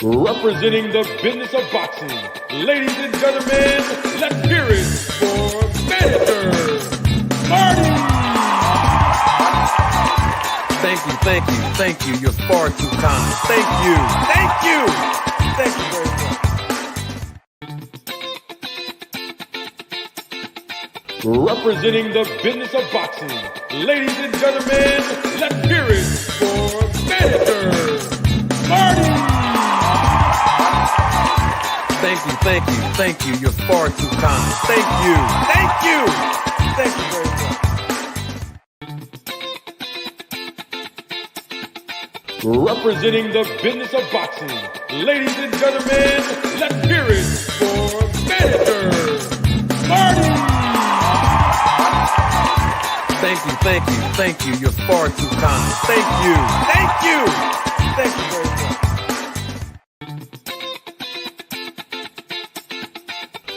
Representing the business of boxing, ladies and gentlemen, let's hear it for Manager Marty! Thank you. You're far too kind. Thank you very much. Representing the business of boxing, ladies and gentlemen, let's hear it for Manager Marty! Thank you. You're far too kind. Thank you very much. Representing the business of boxing, ladies and gentlemen, let's hear it for Manager Marty! Thank you. You're far too kind. Thank you very much.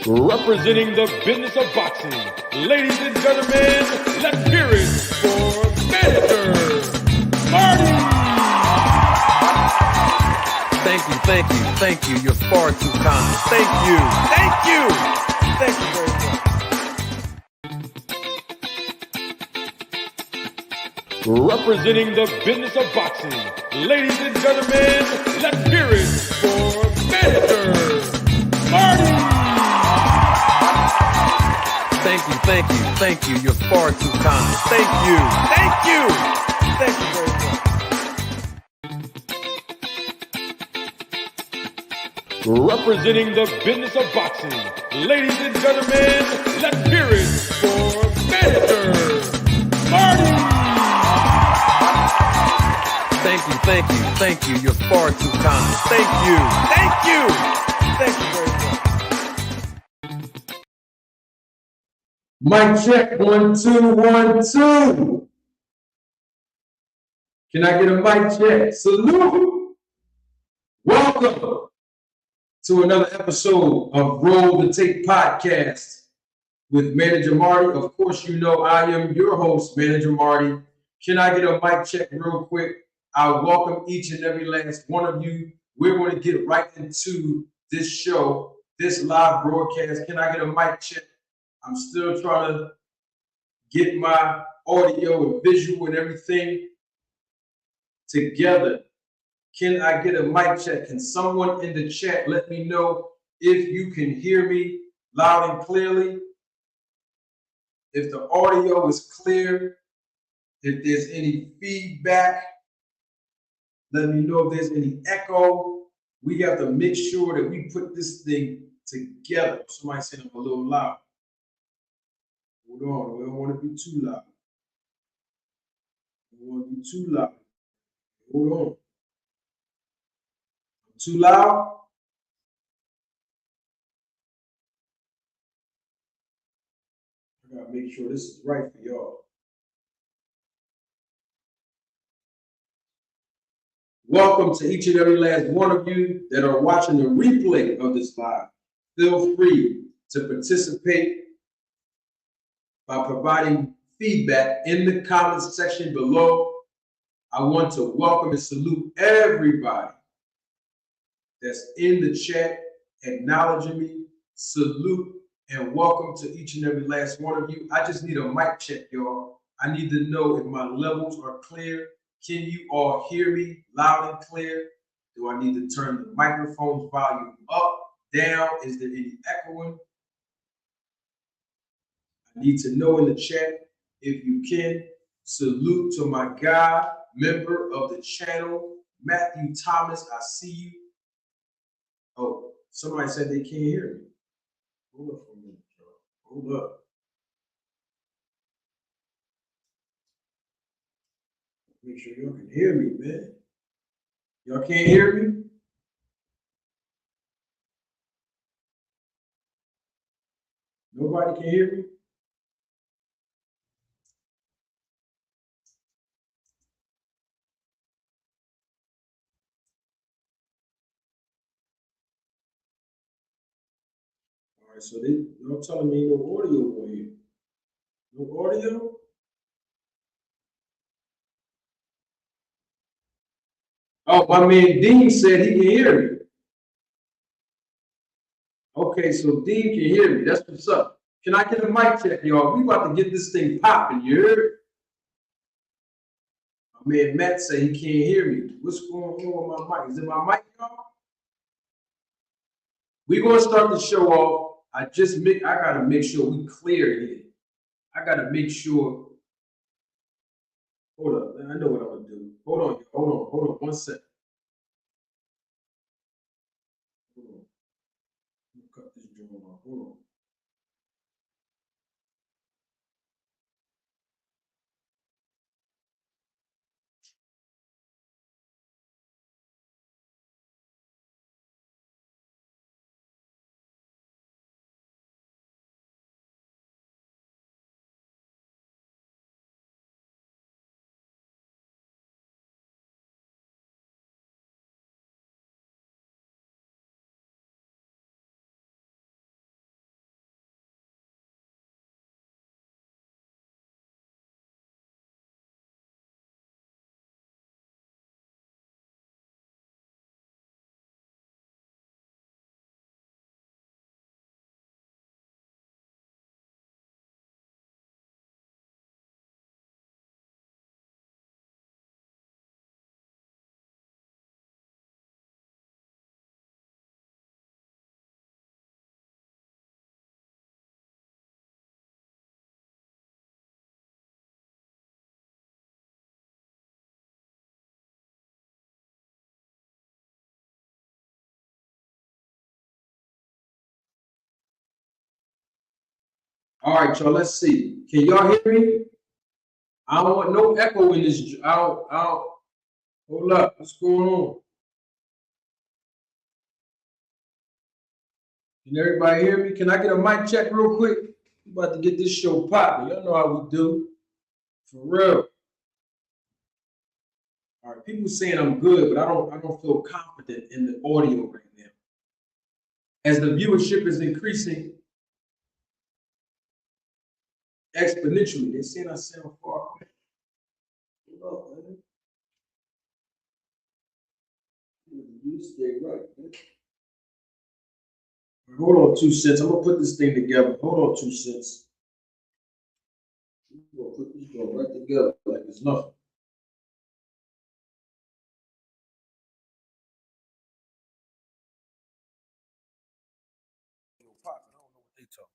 Representing the business of boxing, ladies and gentlemen, let's hear it for Manager Marty! Thank you. You're far too kind. Thank you very much. Representing the business of boxing, ladies and gentlemen, let's hear it for Manager Marty! Thank you. You're far too kind. Thank you very much. Representing the business of boxing, ladies and gentlemen, let's hear it for Manager Marty! Thank you. You're far too kind. Thank you very much. Mic check, 1, 2, 1, 2. Can I get a mic check? Salute. Welcome to another episode of Roll the Tape Podcast with Manager Marty. Of course, you know I am your host, Manager Marty. Can I get a mic check real quick? I welcome each and every last one of you. We're going to get right into this show, this live broadcast. Can I get a mic check? I'm still trying to get my audio and visual and everything together. Can I get a mic check? Can someone in the chat let me know if you can hear me loud and clearly? If the audio is clear, if there's any feedback, let me know if there's any echo. We have to make sure that we put this thing together. Somebody said I'm a little loud. Hold on, we don't want to be too loud. We don't want to be too loud. Hold on. Too loud? I gotta make sure this is right for y'all. Welcome to each and every last one of you that are watching the replay of this live. Feel free to participate by providing feedback in the comments section below. I want to welcome and salute everybody that's in the chat, acknowledging me. Salute and welcome to each and every last one of you. I just need a mic check, y'all. I need to know if my levels are clear. Can you all hear me loud and clear? Do I need to turn the microphone's volume up, down? Is there any echoing? I need to know in the chat if you can. Salute to my guy, member of the channel, Matthew Thomas. I see you. Oh, somebody said they can't hear me. Hold up for a minute, y'all. Hold up. Make sure y'all can hear me, man. Y'all can't hear me? Nobody can hear me? All right, so y'all telling me no audio on here. No audio? Oh, my man Dean said he can hear me. Okay, so Dean can hear me. That's what's up. Can I get a mic check, y'all? We about to get this thing popping, you heard? My man Matt say he can't hear me. What's going on with my mic? Is it my mic, y'all? We're gonna start the show off. I gotta make sure we clear here. I gotta make sure. Hold up, I know what I'm gonna do. Hold on 1 second. Hold on. Let me cut this joint off. Hold on. All right, y'all. Let's see. Can y'all hear me? I don't want no echo in this. Hold up. What's going on? Can everybody hear me? Can I get a mic check real quick? We about to get this show popping. Y'all know how we do. For real. All right. People saying I'm good, but I don't feel confident in the audio right now. As the viewership is increasing exponentially, they're saying I sound far away. Hold up, man. You stay right, man. Hold on 2 cents. I'm gonna put this thing together. Hold on 2 cents. We're gonna put this joint right together like it's nothing. I don't know what they talking.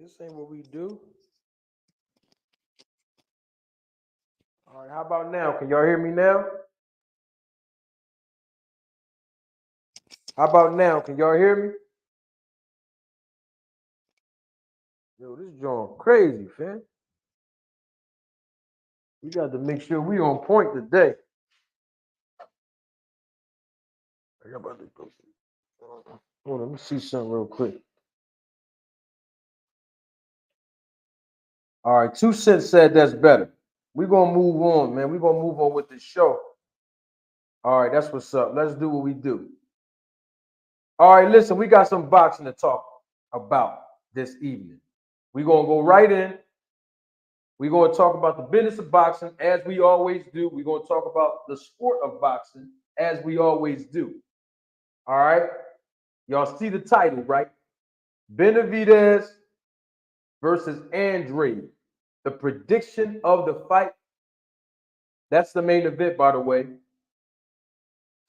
This ain't what we do. All right, how about now? Can y'all hear me now? How about now? Can y'all hear me? Yo, this joint crazy, fam. We got to make sure we on point today. Hold on, let me see something real quick. All right, 2 cents said that's better. We're gonna move on, man. We're gonna move on with the show. All right, that's what's up. Let's do what we do. All right, listen, we got some boxing to talk about this evening. We're gonna go right in. We're gonna talk about the business of boxing as we always do. We're gonna talk about the sport of boxing as we always do. All right, y'all see the title, right? Benavidez versus Andrade. The prediction of the fight. That's the main event, by the way.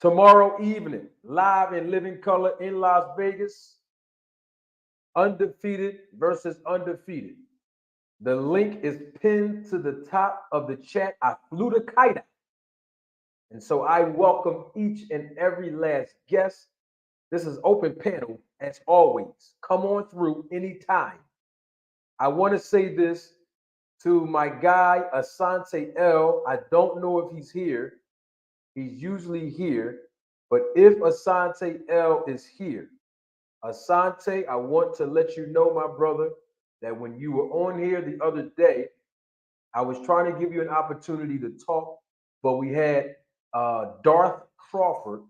Tomorrow evening, live in living color in Las Vegas. Undefeated versus undefeated. The link is pinned to the top of the chat. I flew the kite out. And so I welcome each and every last guest. This is open panel, as always. Come on through anytime. I want to say this to my guy, Asante L. I don't know if he's here. He's usually here. But if Asante L is here, Asante, I want to let you know, my brother, that when you were on here the other day, I was trying to give you an opportunity to talk, but we had Darth Crawford,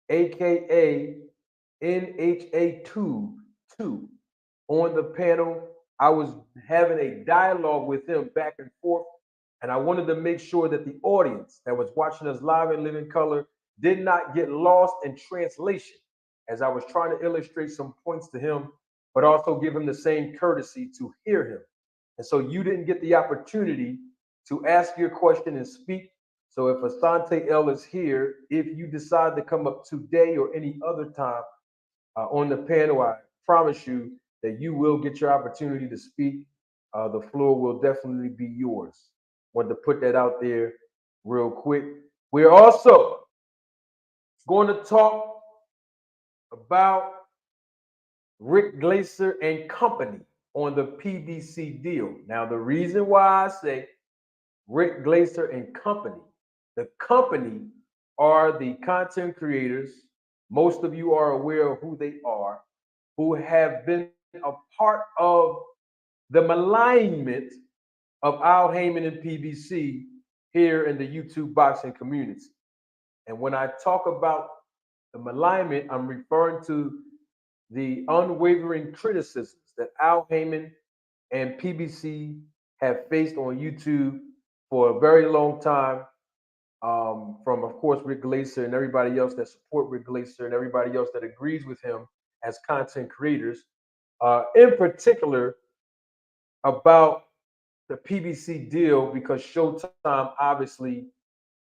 aka NHA2, on the panel. I was having a dialogue with him back and forth, and I wanted to make sure that the audience that was watching us live in living color did not get lost in translation, as I was trying to illustrate some points to him, but also give him the same courtesy to hear him. And so you didn't get the opportunity to ask your question and speak. So if Asante L is here, if you decide to come up today or any other time on the panel, I promise you that you will get your opportunity to speak. The floor will definitely be yours. Wanted to put that out there real quick. We're also going to talk about Rick Glaser and company on the PBC deal. Now, the reason why I say Rick Glaser and company, the company are the content creators. Most of you are aware of who they are, who have been a part of the malignment of Al Heyman and PBC here in the YouTube boxing community. And when I talk about the malignment, I'm referring to the unwavering criticisms that Al Heyman and PBC have faced on YouTube for a very long time, from, of course, Rick Glaser and everybody else that support Rick Glaser and everybody else that agrees with him as content creators, in particular about the PBC deal, because Showtime obviously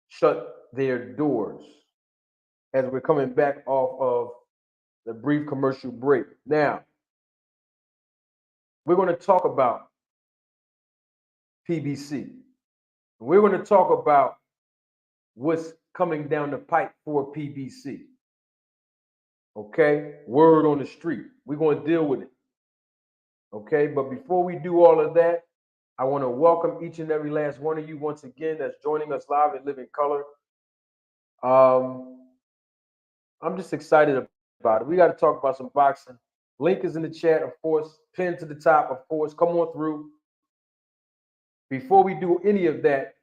shut their doors as we're coming back off of the brief commercial break. Now, we're going to talk about PBC. We're going to talk about what's coming down the pipe for PBC. Okay? Word on the street. We're going to deal with it. Okay? But before we do all of that, I want to welcome each and every last one of you once again that's joining us live in living color. I'm just excited about it. We got to talk about some boxing. Link is in the chat, of course. Pinned to the top, of course. Come on through. Before we do any of that,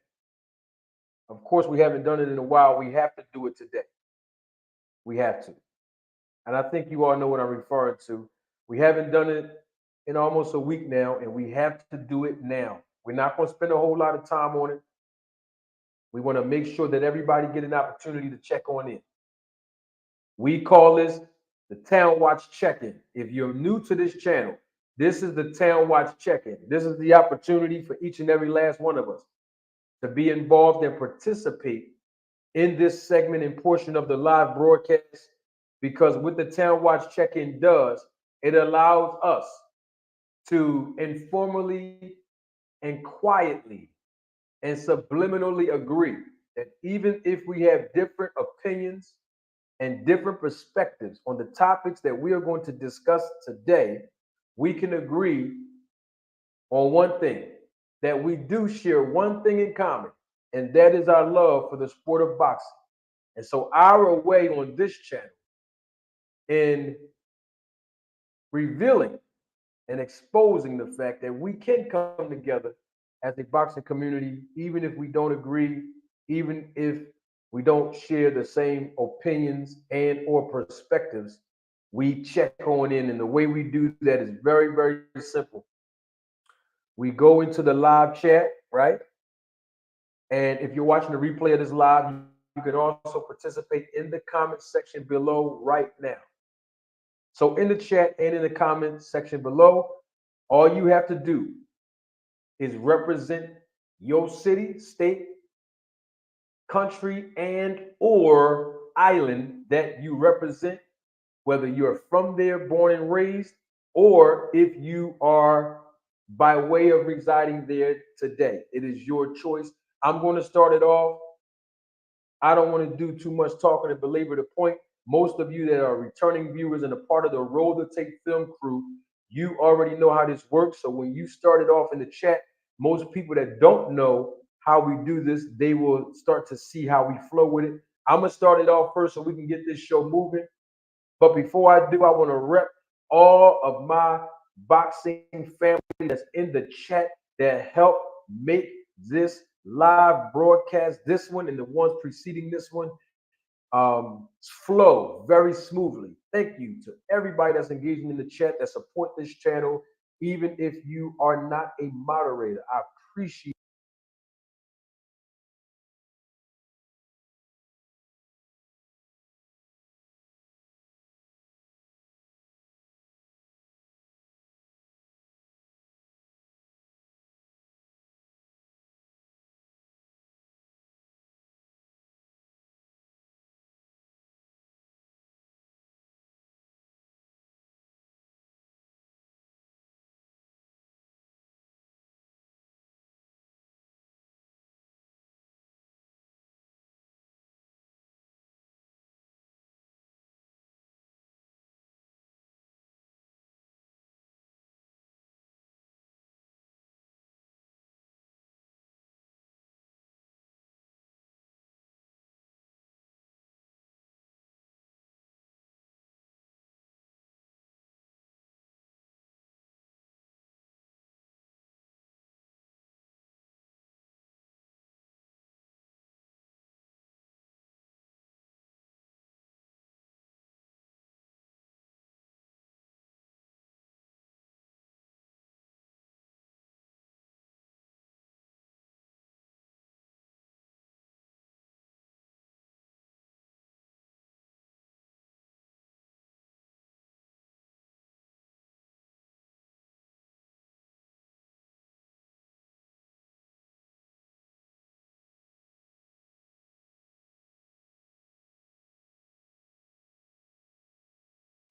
of course, we haven't done it in a while. We have to do it today. We have to. And I think you all know what I'm referring to. We haven't done it in almost a week now, and we have to do it now. We're not going to spend a whole lot of time on it. We want to make sure that everybody get an opportunity to check on in. We call this the Town Watch Check-In. If you're new to this channel, this is the Town Watch Check-In. This is the opportunity for each and every last one of us to be involved and participate in this segment and portion of the live broadcast, because what the Town Watch Check-In does, it allows us to informally and quietly and subliminally agree that even if we have different opinions and different perspectives on the topics that we are going to discuss today, we can agree on one thing, that we do share one thing in common, and that is our love for the sport of boxing. And so our way on this channel in revealing and exposing the fact that we can come together as a boxing community, even if we don't agree, even if we don't share the same opinions and or perspectives, we check on in. And the way we do that is very, very simple. We go into the live chat, right? And if you're watching the replay of this live, you can also participate in the comment section below right now. So in the chat and in the comment section below, all you have to do is represent your city, state, country, and or island that you represent, whether you're from there, born and raised, or if you are by way of residing there today. It is your choice. I'm going to start it off. I don't want to do too much talking and belabor the point. Most of you that are returning viewers and a part of the Roll the Tape film crew, you already know how this works. So when you started off in the chat, most people that don't know how we do this, they will start to see how we flow with it. I'm going to start it off first so we can get this show moving. But before I do, I want to rep all of my boxing family that's in the chat that helped make this live broadcast, this one and the ones preceding this one, flow very smoothly. Thank you to everybody that's engaging in the chat that support this channel, even if you are not a moderator. I appreciate.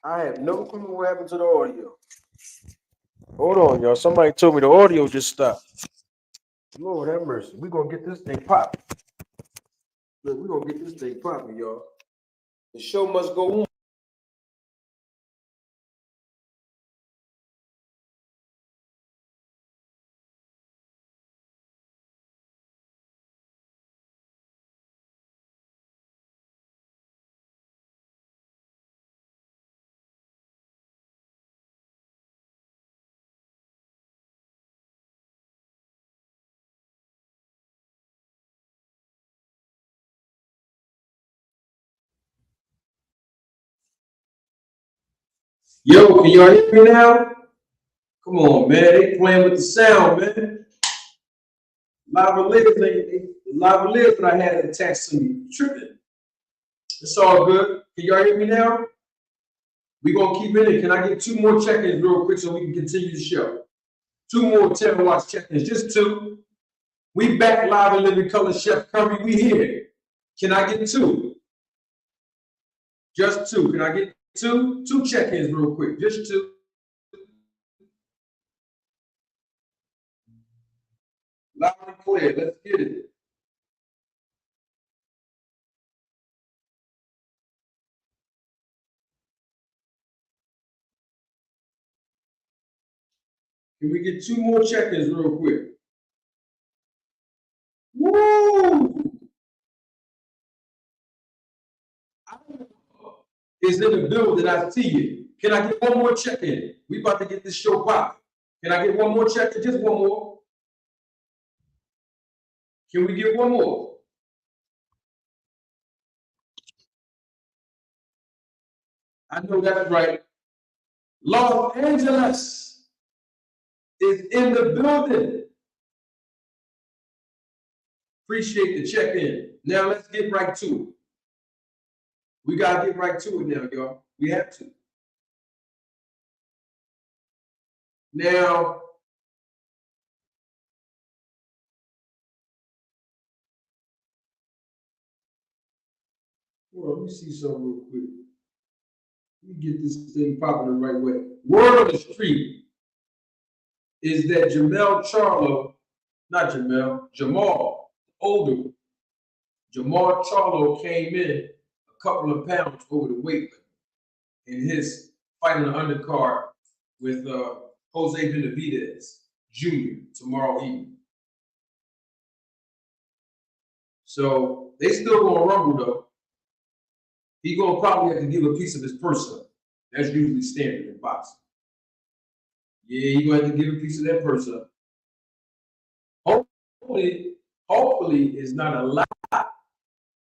I have no clue what happened to the audio. Hold on, y'all. Somebody told me the audio just stopped. Lord have mercy. We're going to get this thing popping. Look, we're going to get this thing popping, y'all. The show must go on. Yo, can y'all hear me now? Come on, man. They playing with the sound, man. Live live that I had attached to me. Tripping. It's all good. Can y'all hear me now? We're going to keep it in. Can I get 2 more check-ins real quick so we can continue the show? 2 more 10-watch check-ins. Just 2. We back live in living color. Chef Curry, we here. Can I get 2? Just 2. Can I get 2? 2 check-ins real quick. Just 2. Loud and clear. Let's get it. Can we get 2 more check-ins real quick? Woo! Is in the building. I see you. Can I get 1 more check-in? We about to get this show popping. Can I get 1 more check-in? Just 1 more. Can we get 1 more? I know that's right. Los Angeles is in the building. Appreciate the check-in. Now let's get right to it. We gotta get right to it now, y'all. We have to. Now, well, let me see something real quick. Let me get this thing popping the right way. Word on the street. is that Jamal Charlo, not Jamal, Jamal, older one, Jamal Charlo came in a couple of pounds over the weight limit in his fight on the undercard with Jose Benavidez Jr. tomorrow evening. So they still gonna rumble though. He gonna probably have to give a piece of his purse up. That's usually standard in boxing. Yeah, he gonna have to give a piece of that purse up. Hopefully it's not a lot,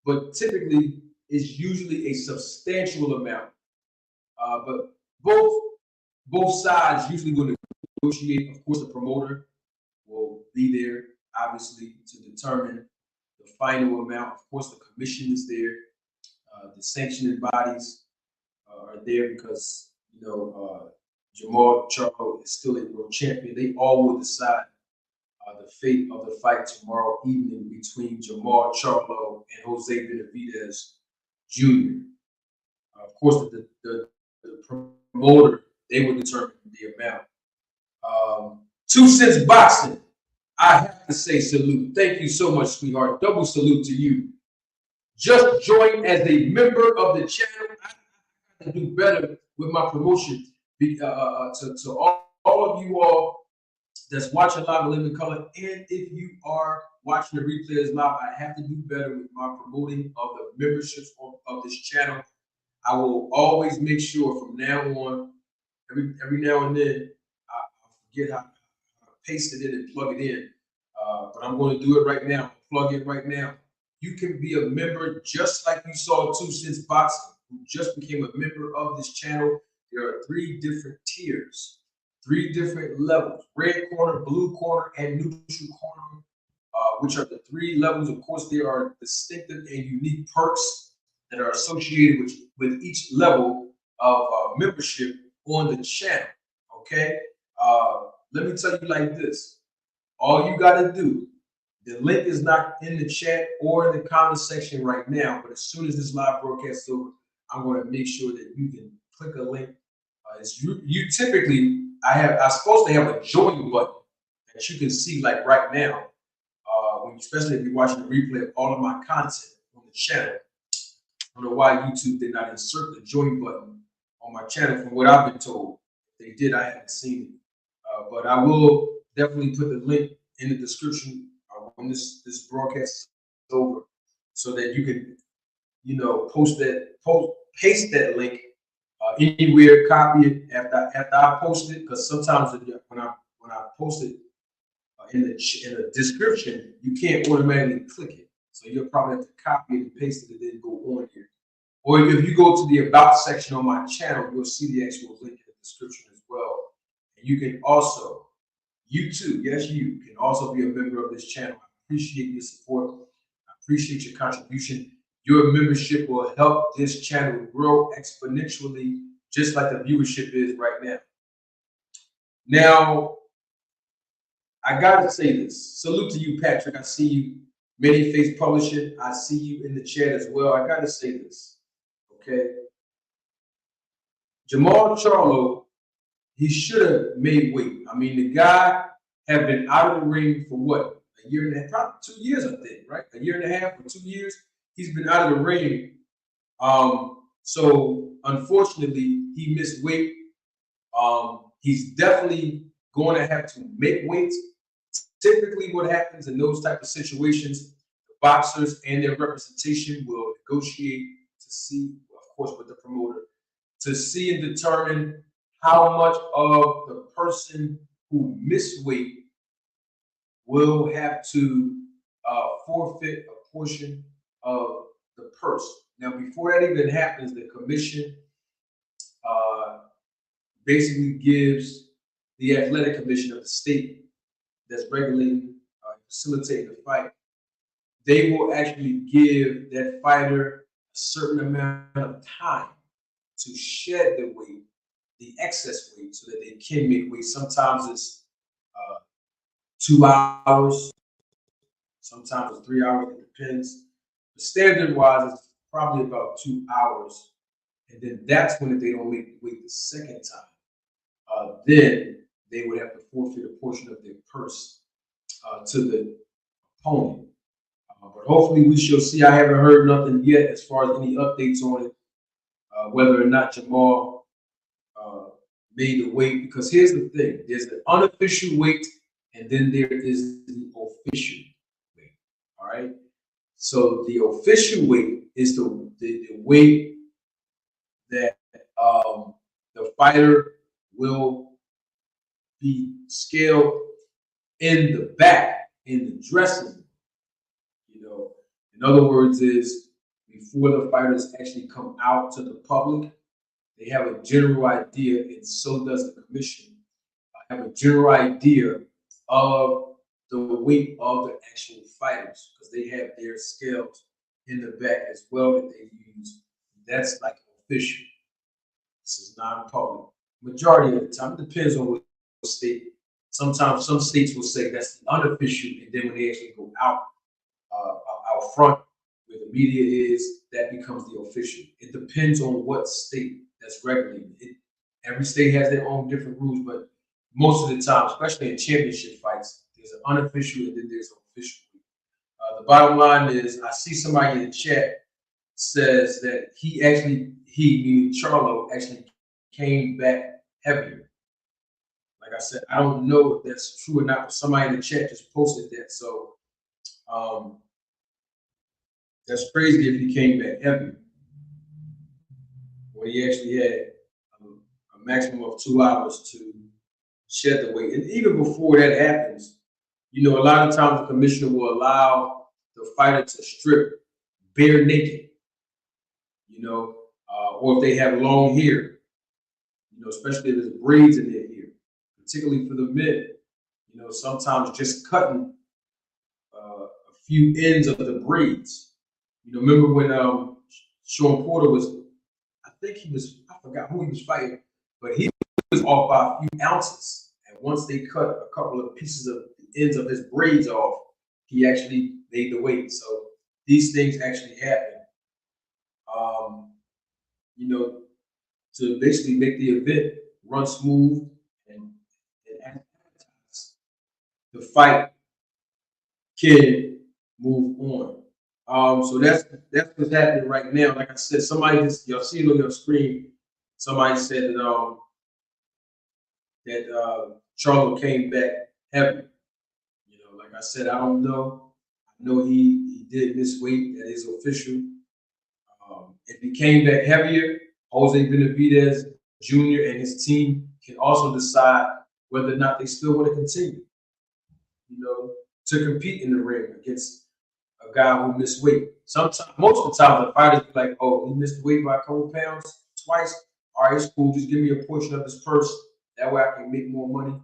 but typically it's usually a substantial amount. But both sides usually will negotiate. Of course, the promoter will be there, obviously, to determine the final amount. Of course, the commission is there. The sanctioning bodies are there because, Jamal Charlo is still a world champion. They all will decide the fate of the fight tomorrow evening between Jamal Charlo and Jose Benavidez Jr. Of course, the promoter, they will determine the amount. 2 Cents Boxing, I have to say salute. Thank you so much, sweetheart. Double salute to you. Just joined as a member of the channel. I have to do better with my promotion to all of you all that's watching live and living color. And if you are watching the replays live, I have to do better with my promoting of the memberships of this channel. I will always make sure from now on, every now and then, I forget how to paste it in and plug it in. But I'm going to do it right now. Plug it right now. You can be a member just like you saw 2 Cents Boxing, who just became a member of this channel. There are 3 different tiers, 3 different levels: red corner, blue corner, and neutral corner, which are the 3 levels. Of course, there are distinctive and unique perks that are associated with each level of membership on the channel. Okay, let me tell you like this: all you got to do, the link is not in the chat or in the comment section right now, but as soon as this live broadcast is over, I'm going to make sure that you can click a link. You typically, I'm supposed to have a join button that you can see like right now, especially if you're watching the replay of all of my content on the channel. I don't know why YouTube did not insert the join button on my channel from what I've been told. If they did, I haven't seen it. But I will definitely put the link in the description when this broadcast is over, so that you can, paste that link anywhere, copy it after I post it. Because sometimes when I post it in the description, you can't automatically click it, so you'll probably have to copy it and paste it and then go on here. Or if you go to the About section on my channel, you'll see the actual link in the description as well. And you can also, you too, yes, you can also be a member of this channel. I appreciate your support. I appreciate your contribution. Your membership will help this channel grow exponentially, just like the viewership is right now. Now, I gotta say this. Salute to you, Patrick. I see you. Many Face Publishing. I see you in the chat as well. I gotta say this. Okay. Jamal Charlo, he should have made weight. I mean, the guy had been out of the ring for what? A year and a half, probably 2 years, I think, right? A year and a half or 2 years. He's been out of the ring. So unfortunately, he missed weight. He's definitely going to have to make weight. Typically, what happens in those type of situations, the boxers and their representation will negotiate to see, of course, with the promoter, to see and determine how much of the person who missed weight will have to forfeit a portion of the purse. Now, before that even happens, the commission basically gives the athletic commission of the state that's regulating, facilitating the fight. They will actually give that fighter a certain amount of time to shed the weight, the excess weight, so that they can make weight. Sometimes it's 2 hours, sometimes it's 3 hours, it depends. But standard-wise, it's probably about 2 hours. And then that's when, if they don't make weight the second time, then they would have to forfeit a portion of their purse to the opponent. But hopefully we shall see. I haven't heard nothing yet as far as any updates on it, whether or not Jamal made the weight. Because here's the thing: there's an unofficial weight, and then there is the official weight. All right. So the official weight is the weight that the fighter will be scaled in the back in the dressing room. You know, in other words, is before the fighters actually come out to the public, they have a general idea, and so does the commission. Have a general idea of the weight of the actual fighters because they have their scales in the back as well that they use. That's like official. This is non-public. Majority of the time, it depends on what state. Sometimes some states will say that's the unofficial, and then when they actually go out front where the media is, that becomes the official. It depends on what state that's regulated. Every state has their own different rules, but most of the time, especially in championship fights, there's an unofficial and then there's an official. The bottom line is, I see somebody in the chat says that he meaning Charlo, actually came back heavier. Like I said, I don't know if that's true or not, but somebody in the chat just posted that. So that's crazy if he came back heavier. When he actually had a maximum of 2 hours to shed the weight. And even before that happens, you know, a lot of times the commissioner will allow the fighter to strip bare naked, you know, or if they have long hair, you know, especially if there's braids in their hair, particularly for the men, you know, sometimes just cutting a few ends of the braids. You know, remember when Sean Porter was, I forgot who he was fighting, but he was off by a few ounces. And once they cut a couple of pieces of the ends of his braids off, he actually made the weight. So these things actually happen, you know, to basically make the event run smooth and the fight can move on. So that's what's happening right now. Like I said, somebody just, y'all see it on your screen. Somebody said that Charlo came back heavy. You know, like I said, I don't know. I know he did miss weight. That is official. If he came back heavier, Jose Benavidez Jr. and his team can also decide whether or not they still want to continue, you know, to compete in the ring against a guy who missed weight. Sometimes, most of the time, the fighters be like, "Oh, he missed weight by a couple pounds twice. All right, it's cool. Just give me a portion of his purse. That way, I can make more money.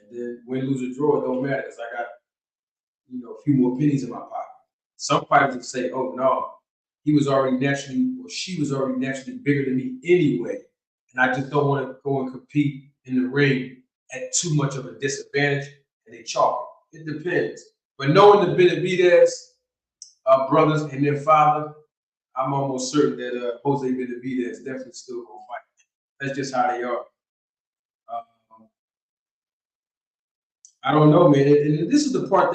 And then win, lose, or draw, it don't matter because I got, you know, a few more pennies in my pocket." Some fighters would say, "Oh no, he was already naturally, or she was already naturally bigger than me anyway, and I just don't want to go and compete in the ring at too much of a disadvantage," and they chalk it. It depends. But knowing the Benavidez brothers and their father, I'm almost certain that Jose Benavidez definitely still gonna fight. That's just how they are. I don't know, man. And this is the part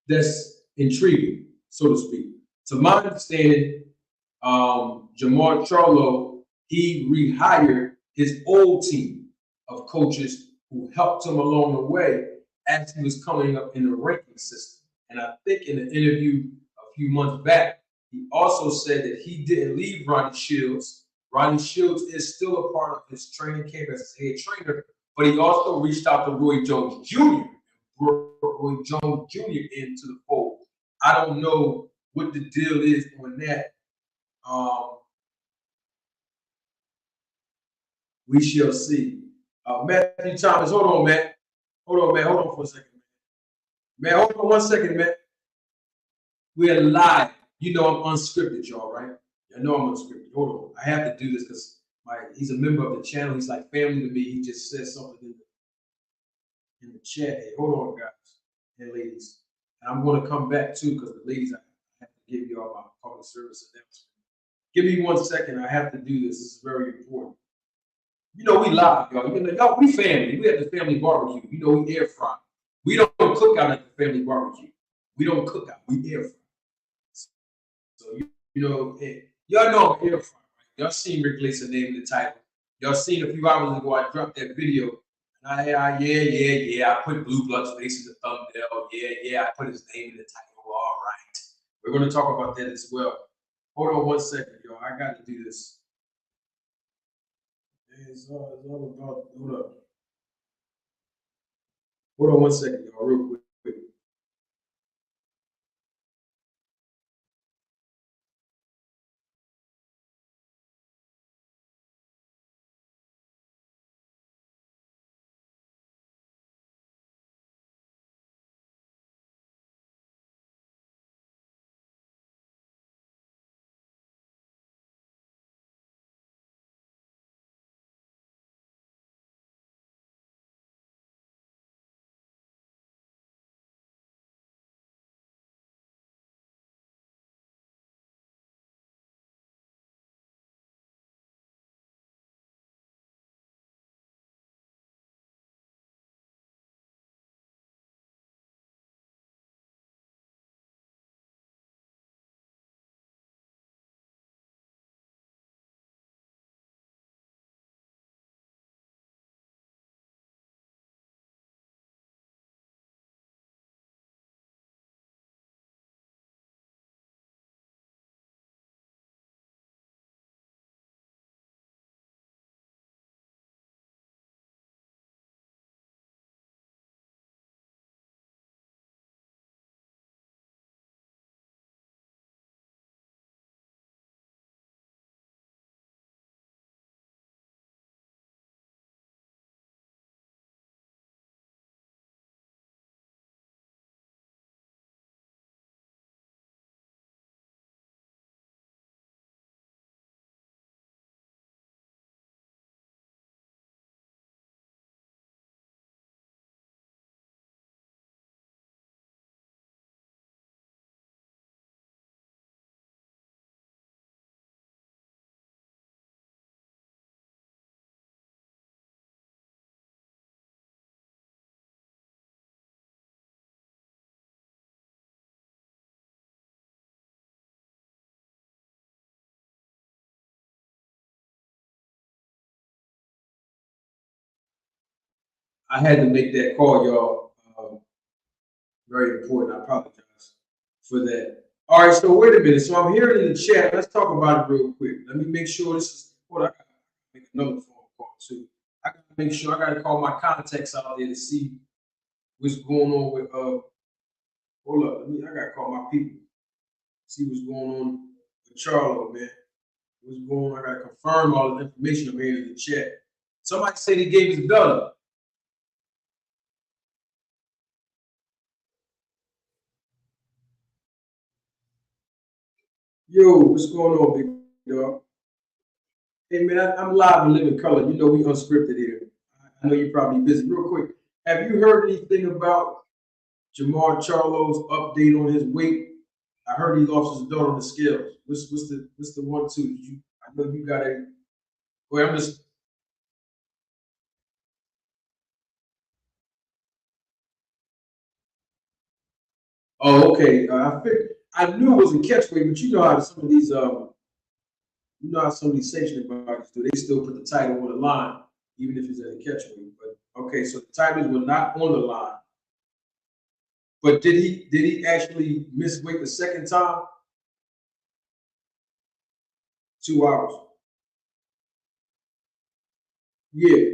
that's intriguing, so to speak. To my understanding, Jamal Charlo, he rehired his old team of coaches who helped him along the way as he was coming up in the ranking system. And I think in an interview a few months back, he also said that he didn't leave Ronnie Shields. Ronnie Shields is still a part of his training camp as his head trainer, but he also reached out to Roy Jones Jr. Roy Jones Jr. into the fold. I don't know what the deal is on that. We shall see. Matthew Thomas, hold on, man. Hold on, man. Hold on for a second, man. Man, hold on 1 second, man. We're live. You know I'm unscripted, y'all, right? I know I'm unscripted. Hold on. I have to do this because he's a member of the channel. He's like family to me. He just said something in the chat. Hey, hold on, guys and ladies. And I'm going to come back too because the ladies, I have to give y'all my public service announcement. Give me 1 second. I have to do this. This is very important. You know we live, y'all. You know, y'all, we family. We at the family barbecue. You know we air fry. We don't cook out at the family barbecue. We don't cook out. We air fry. So you know, y'all know I'm air fry. Right? Y'all seen Rick Glaser name the title. Y'all seen a few hours ago I dropped that video. And I put Blue Blood's face in the thumbnail. Yeah, I put his name in the title. All right. We're gonna talk about that as well. Hold on one second, y'all. I got to do this. It's all about. Hold up. Hold on one second, y'all, real quick. I had to make that call, y'all. Very important. I apologize for that. All right, so wait a minute. So I'm hearing in the chat. Let's talk about it real quick. Let me make sure this is what I got to make another phone call too. I got to make sure I got to call my contacts out there to see what's going on with. Hold up, I got to call my people. See what's going on with Charlo, man. What's going on? I got to confirm all the information I'm hearing in the chat. Somebody said he gave his dollar. Yo, what's going on, big dog? Hey man, I'm live and living color. You know we unscripted here. I know you're probably busy. Real quick, have you heard anything about Jamal Charlo's update on his weight? I heard he lost his daughter on the scales. What's the 1-2? I know you got it. Well, I'm just. Oh, okay. I knew it was a catchweight, but you know how some of these you know how some of these sanctioning bodies do. They still put the title on the line, even if it's at a catchweight. But okay, so the titles were not on the line. But did he actually miss weight the second time? 2 hours. Yeah.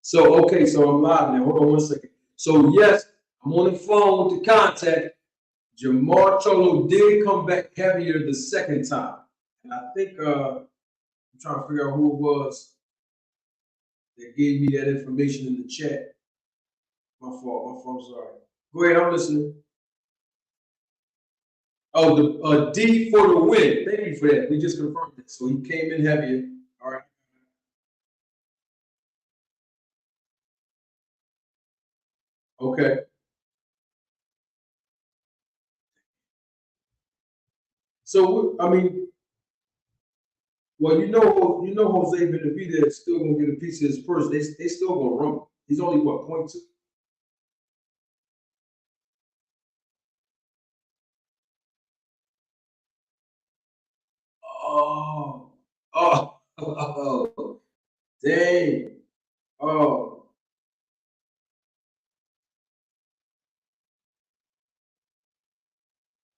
So okay, so I'm live now. Hold on one second. So yes, I'm on the phone with the contact. Jamal Charlo did come back heavier the second time. And I think I'm trying to figure out who it was that gave me that information in the chat. My fault, I'm sorry. Go ahead, I'm listening. Oh, the D for the win. Thank you for that. We just confirmed it. So he came in heavier. All right. Okay. So I mean, Well, you know, Jose Benavidez is still gonna get a piece of his purse. They still gonna run him. He's only what, 0.2? Oh, oh, oh, dang. Oh,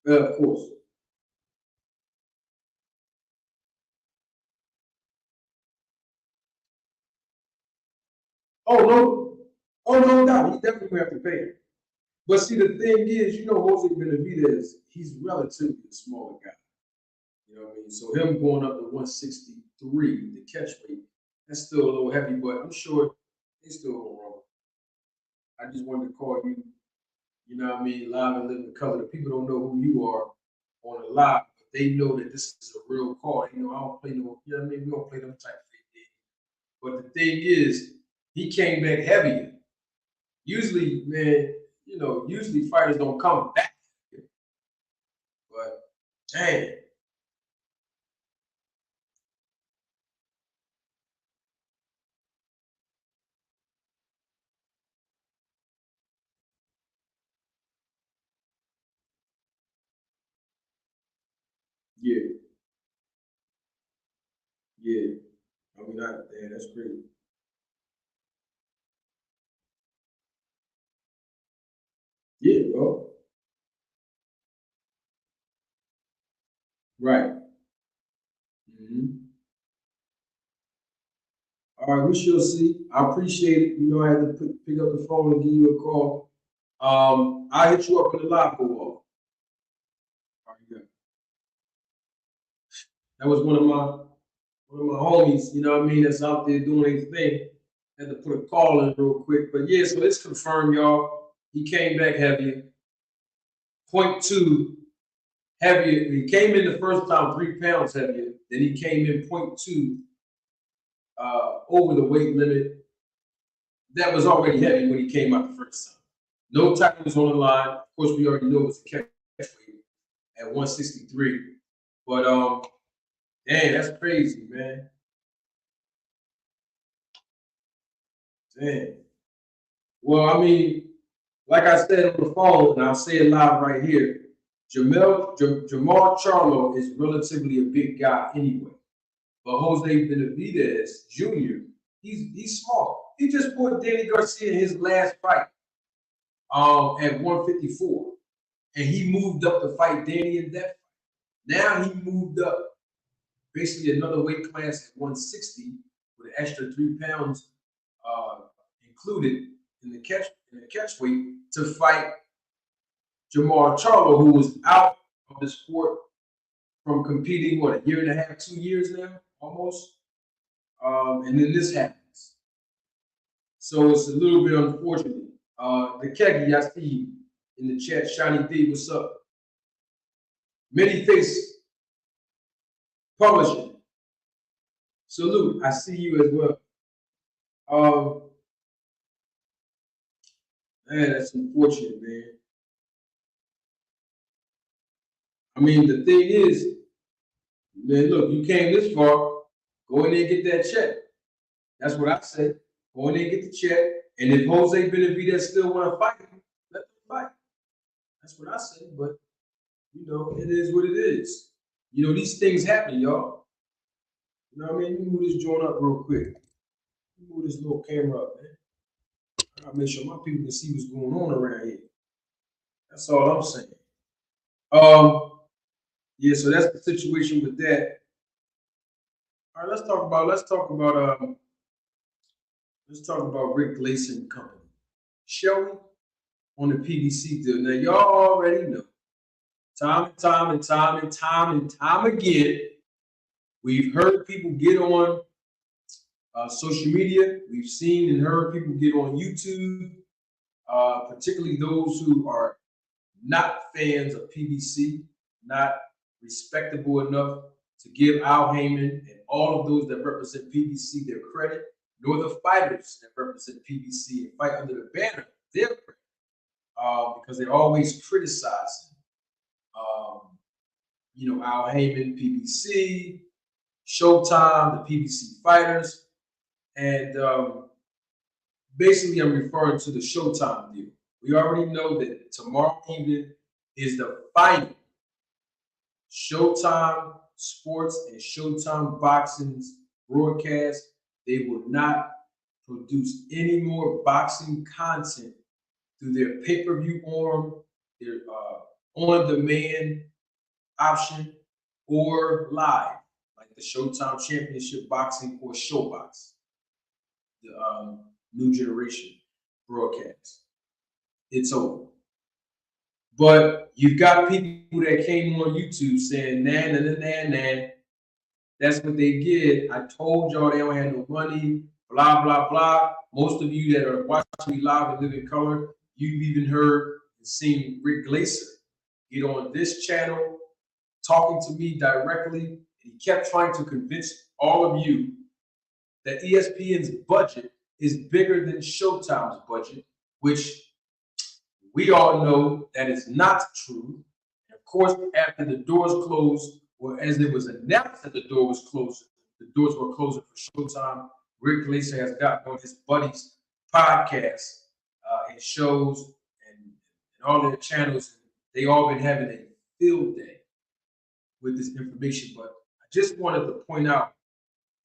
of course. Oh no, oh no doubt. He definitely gonna have to pay it. But see, the thing is, you know, Jose Benavidez, he's relatively a smaller guy. You know what I mean? So him going up to 163, the catch weight, that's still a little heavy, but I'm sure they still gonna roll. I just wanted to call you, you know what I mean, live and living color. The people don't know who you are on the live, but they know that this is a real call. You know, I don't play no, you know what I mean? We don't play them type of thing. But the thing is, he came back heavier. Usually, man, you know, usually fighters don't come back. But dang, yeah, yeah. I mean, damn, that's crazy. Yeah, bro. Right. Mhm. All right, we shall see. I appreciate it. You know, I had to pick up the phone and give you a call. I hit you up in the live go off. All right, good. That was one of my homies, you know what I mean, that's out there doing his thing. Had to put a call in real quick. But yeah, so it's confirmed, y'all. He came back heavier. Point two heavier. He came in the first time 3 pounds heavier. Then he came in point two over the weight limit that was already heavy when he came out the first time. No tackles on the line. Of course, we already know it's a catch weight at 163. But dang, that's crazy, man. Dang. Well, I mean, like I said on the phone, and I'll say it live right here. Jamal Charlo is relatively a big guy anyway. But Jose Benavidez Jr., he's small. He just fought Danny Garcia in his last fight at 154. And he moved up to fight Danny in that fight. Now he moved up basically another weight class at 160 with an extra 3 pounds uh, included in the catch weight to fight Jamal Charlo, who was out of the sport from competing what, a year and a half, 2 years now, almost. And then this happens. So it's a little bit unfortunate. The Kegi, I see you in the chat. Shiny D, what's up? Many Face Publishing. Salute. I see you as well. Um, man, that's unfortunate, man. I mean, the thing is, man, look, you came this far. Go in there and get that check. That's what I say. Go in there and get the check. And if Jose Benavidez still want to fight him, let them fight. That's what I say. But you know, it is what it is. You know, these things happen, y'all. You know what I mean? Let me move this joint up real quick. Let me move this little camera up, man. I gotta make sure my people can see what's going on around here. That's all I'm saying. Um, yeah, so that's the situation with that. All right, let's talk about Rick Glaser and company. Shall we? On the PBC deal. Now y'all already know. Time again, we've heard people get on social media. We've seen and heard people get on YouTube, particularly those who are not fans of PBC, not respectable enough to give Al Heyman and all of those that represent PBC their credit, nor the fighters that represent PBC and fight under the banner their credit, because they're always criticizing, you know, Al Heyman, PBC, Showtime, the PBC fighters, and basically I'm referring to the Showtime deal. We already know that tomorrow evening is the final Showtime Sports and Showtime Boxing's broadcast. They will not produce any more boxing content through their pay-per-view arm, their on-demand option, or live, like the Showtime Championship Boxing or Showbox, the new generation broadcast. It's over. But you've got people that came on YouTube saying, nah, nah, nah, nah, nah. That's what they get. I told y'all they don't have no money, blah, blah, blah. Most of you that are watching me live and live in color, you've even heard and seen Rick Glaser get on this channel talking to me directly. And he kept trying to convince all of you that ESPN's budget is bigger than Showtime's budget, which we all know that is not true. And of course, after the doors closed, or as it was announced that the door was closed, the doors were closing for Showtime, Rick Glaser has gotten on his buddies' podcasts and shows and all their channels. They all been having a field day with this information. But I just wanted to point out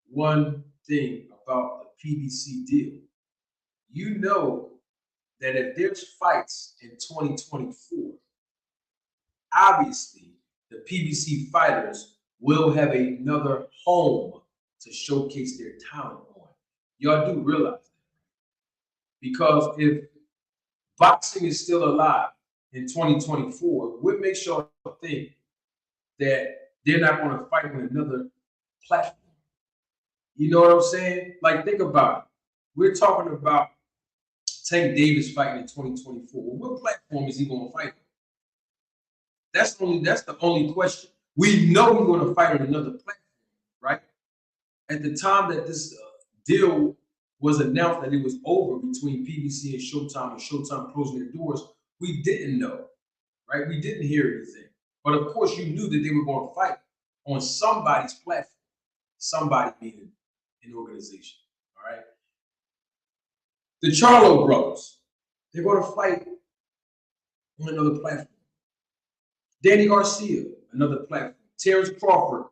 one thing about the PBC deal. You know that if there's fights in 2024, obviously the PBC fighters will have another home to showcase their talent on. Y'all do realize that. Because if boxing is still alive in 2024, what makes y'all think that they're not going to fight on another platform? You know what I'm saying? Like, think about it. We're talking about Tank Davis fighting in 2024. Well, what platform is he going to fight on? That's the only question. We know we're going to fight on another platform, right? At the time that this deal was announced that it was over between PBC and Showtime closing their doors, we didn't know, right? We didn't hear anything. But of course, you knew that they were going to fight on somebody's platform, somebody being an organization, all right? The Charlo brothers, they're going to fight on another platform. Danny Garcia, another platform. Terrence Crawford,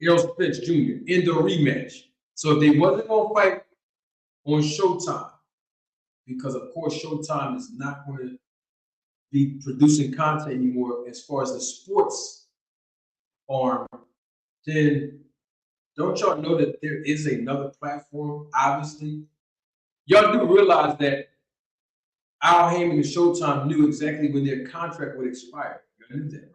Errol Spence Jr. in the rematch. So if they wasn't going to fight on Showtime, because of course Showtime is not going to be producing content anymore as far as the sports arm, then don't y'all know that there is another platform, obviously? Y'all do realize that Al Heyman and Showtime knew exactly when their contract would expire. You knew that, right?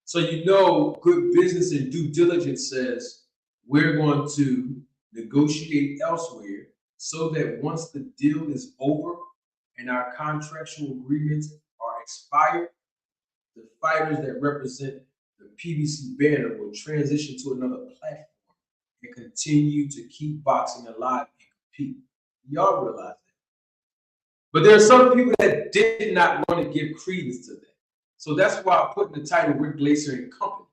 So you know good business and due diligence says we're going to negotiate elsewhere so that once the deal is over and our contractual agreements are expired, the fighters that represent the PBC banner will transition to another platform and continue to keep boxing alive and compete. Y'all realize that. But there are some people that did not want to give credence to that. So that's why I put in the title Rick Glaser and Company,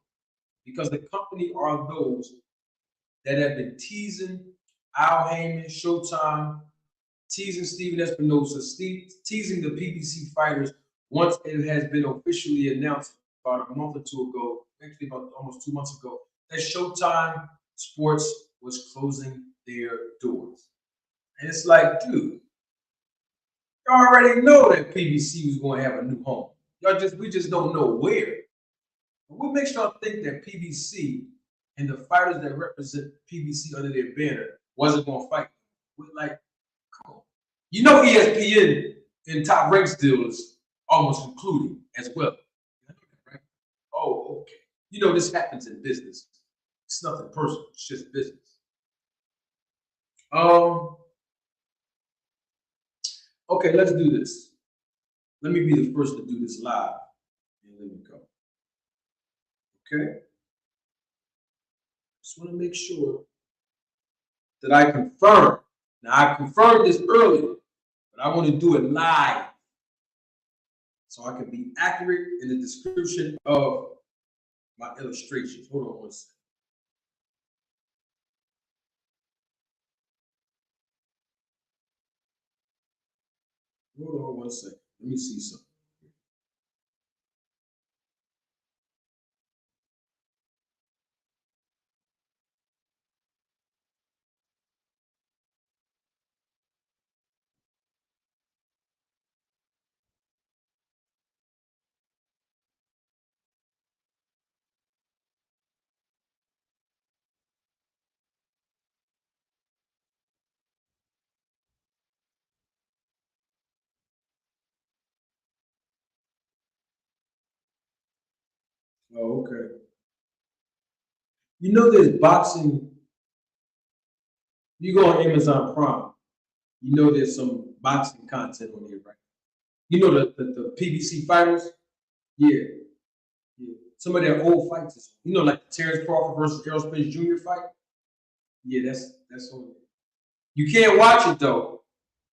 because the company are those that have been teasing Al Heyman, Showtime, teasing Steven Espinosa, teasing the PBC fighters once it has been officially announced about a month or two ago, actually about almost 2 months ago, that Showtime Sports was closing their doors. And it's like, dude, you already know that PBC was going to have a new home. We just don't know where. What makes y'all think that PBC and the fighters that represent PBC under their banner wasn't going to fight? Like, come on. You know ESPN and Top Ranks deal is almost concluding as well. Right? Oh, okay. You know this happens in business. It's nothing personal. It's just business. Okay, let's do this. Let me be the first to do this live. And let me go. Okay? Just want to make sure that I confirm. Now, I confirmed this earlier, but I want to do it live so I can be accurate in the description of my illustrations. Hold on one second. Hold on 1 second. Let me see something. Oh, okay. You know there's boxing. You go on Amazon Prime. You know there's some boxing content on here, right? You know the PBC fighters? Yeah. Yeah. Some of their old fights. You know, like the Terrence Crawford versus Errol Spence Jr. fight? Yeah, that's on there. You can't watch it though,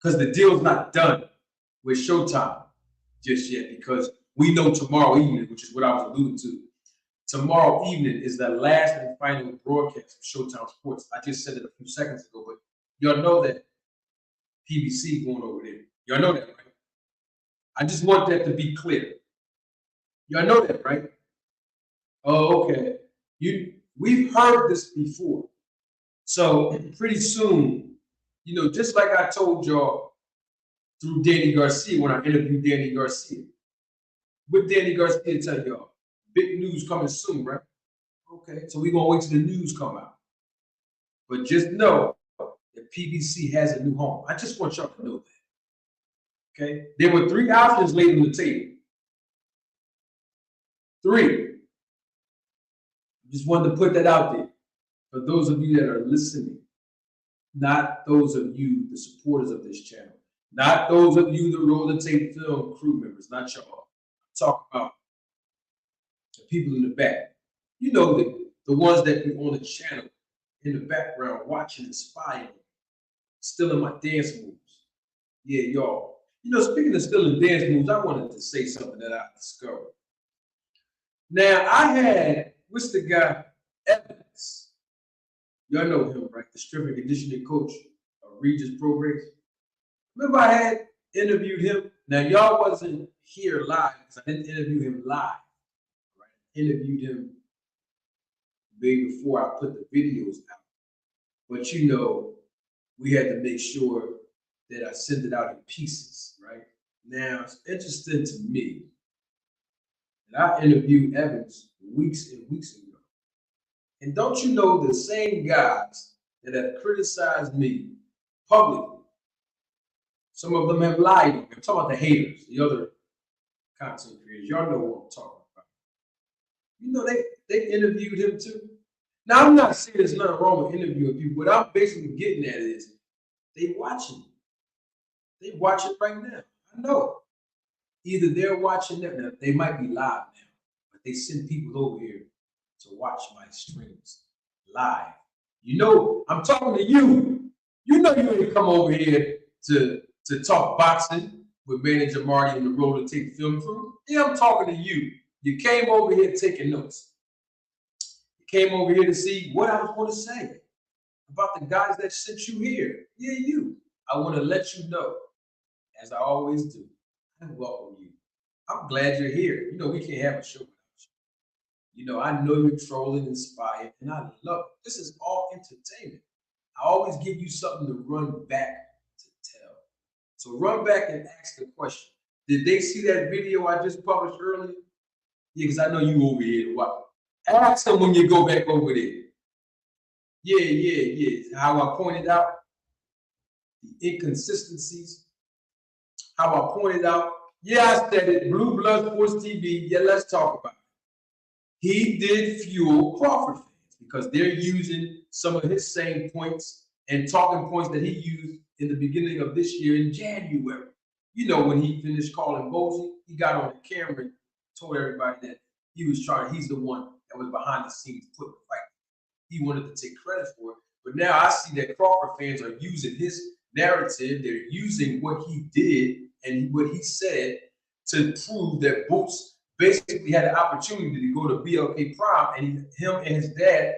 because the deal's not done with Showtime just yet, because we know tomorrow evening, which is what I was alluding to. Tomorrow evening is the last and final broadcast of Showtime Sports. I just said it a few seconds ago, but y'all know that PBC going over there. Y'all know that, right? I just want that to be clear. Y'all know that, right? Oh, okay. We've heard this before. So pretty soon, you know, just like I told y'all through Danny Garcia when I interviewed Danny Garcia. With Danny Garcia tell y'all, big news coming soon, right? Okay, so we're gonna wait till the news come out. But just know that PBC has a new home. I just want y'all to know that. Okay? There were 3 options laid on the table. 3. Just wanted to put that out there for those of you that are listening, not those of you, the supporters of this channel, not those of you, the Roll the Tape Film crew members, not y'all. I'm talking about the people in the back. You know, the ones that be on the channel in the background watching, inspiring, still in my dance moves. Yeah, y'all. You know, speaking of still in dance moves, I wanted to say something that I discovered. Now, I had, what's the guy? Evans. Y'all know him, right? The strength and conditioning coach of Regis Progress. Remember I had interviewed him? Now, y'all wasn't here live because I didn't interview him live. Right? I interviewed him way before I put the videos out. But you know, we had to make sure that I send it out in pieces, right? Now, it's interesting to me that I interviewed Evans weeks and weeks ago. And don't you know the same guys that have criticized me publicly, some of them have lied on me. I'm talking about the haters, the other content creators. Y'all know what I'm talking about. You know, they interviewed him too. Now, I'm not saying there's nothing wrong with interviewing people. What I'm basically getting at is they watching. They watch it right now. I know. Either they're watching them, now, they might be live now, but they send people over here to watch my streams live. You know, I'm talking to you. You know you ain't come over here to talk boxing with Manager Marty and the Roll the Tape Film crew. Yeah, I'm talking to you. You came over here taking notes. You came over here to see what I was going to say about the guys that sent you here. Yeah, you. I want to let you know, as I always do, I welcome you. I'm glad you're here. You know, we can't have a show without you. You know, I know you're trolling, inspired, and I love it. This is all entertainment. I always give you something to run back to tell. So run back and ask the question. Did they see that video I just published earlier? Yeah, because I know you over here to watch. Ask them when you go back over there. Yeah. How I pointed out the inconsistencies. How I pointed out, yeah, I said it, Blue Blood Sports TV, yeah, let's talk about it. He did fuel Crawford fans because they're using some of his same points and talking points that he used in the beginning of this year in January. You know, when he finished calling Bozy, he got on the camera and told everybody that he's the one that was behind the scenes putting the fight. He wanted to take credit for it. But now I see that Crawford fans are using his narrative. They're using what he did and what he said to prove that Boots basically had the opportunity to go to BLK Prime, and him and his dad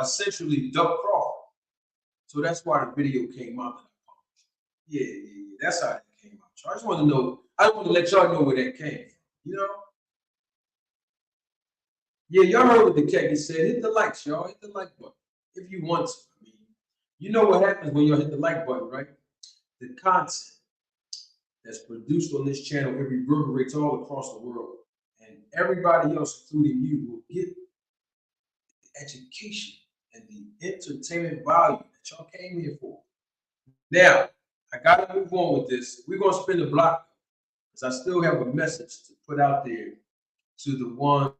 essentially dubbed Crawford. So that's why the video came out. Yeah, that's how it came out. I just want to know. I want to let y'all know where that came from. You know? Yeah, y'all heard what the Keggy said. Hit the likes, y'all. Hit the like button if you want to. I mean, you know what happens when you hit the like button, right? The content that's produced on this channel, it reverberates all across the world. And everybody else, including you, will get the education and the entertainment value that y'all came here for. Now, I got to move on with this. We're going to spin the block because I still have a message to put out there to the ones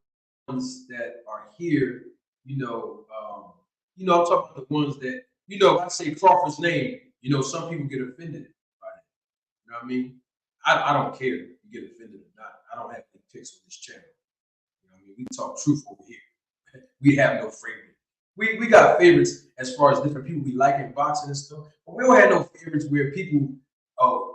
that are here. I'm talking about the ones that, if I say Crawford's name, some people get offended by it. You know what I mean? I don't care if you get offended or not. I don't have any picks on this channel. You know what I mean? We talk truth over here. We have no favorite. We got favorites as far as different people we like in boxing and stuff, but we don't have no favorites where people,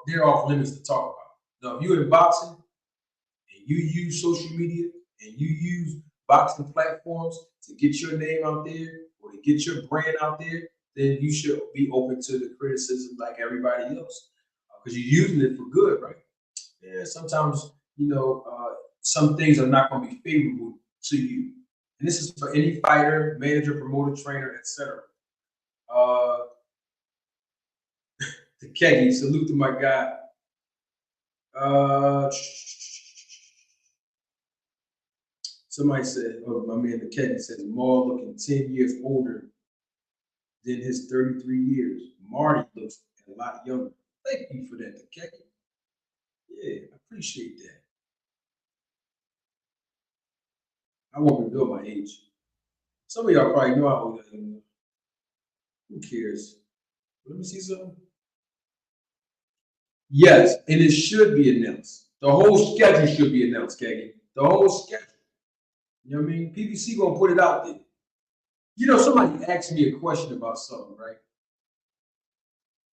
they're off limits to talk about. Now, if you're in boxing and you use social media and you use boxing platforms to get your name out there or to get your brand out there, then you should be open to the criticism like everybody else, because you're using it for good, right? Yeah, sometimes, some things are not going to be favorable to you. And this is for any fighter, manager, promoter, trainer, etc. The Keggy, salute to my guy. Somebody said, my man, the Keggy says, Maul looking 10 years older than his 33 years. Marty looks a lot younger. Thank you for that, the Keggy. Yeah, I appreciate that. I won't reveal my age. Some of y'all probably know how old I am. Who cares? Let me see something. Yes, and it should be announced. The whole schedule should be announced, Keggy. The whole schedule. You know what I mean? PBC gonna put it out there. Somebody asked me a question about something, right?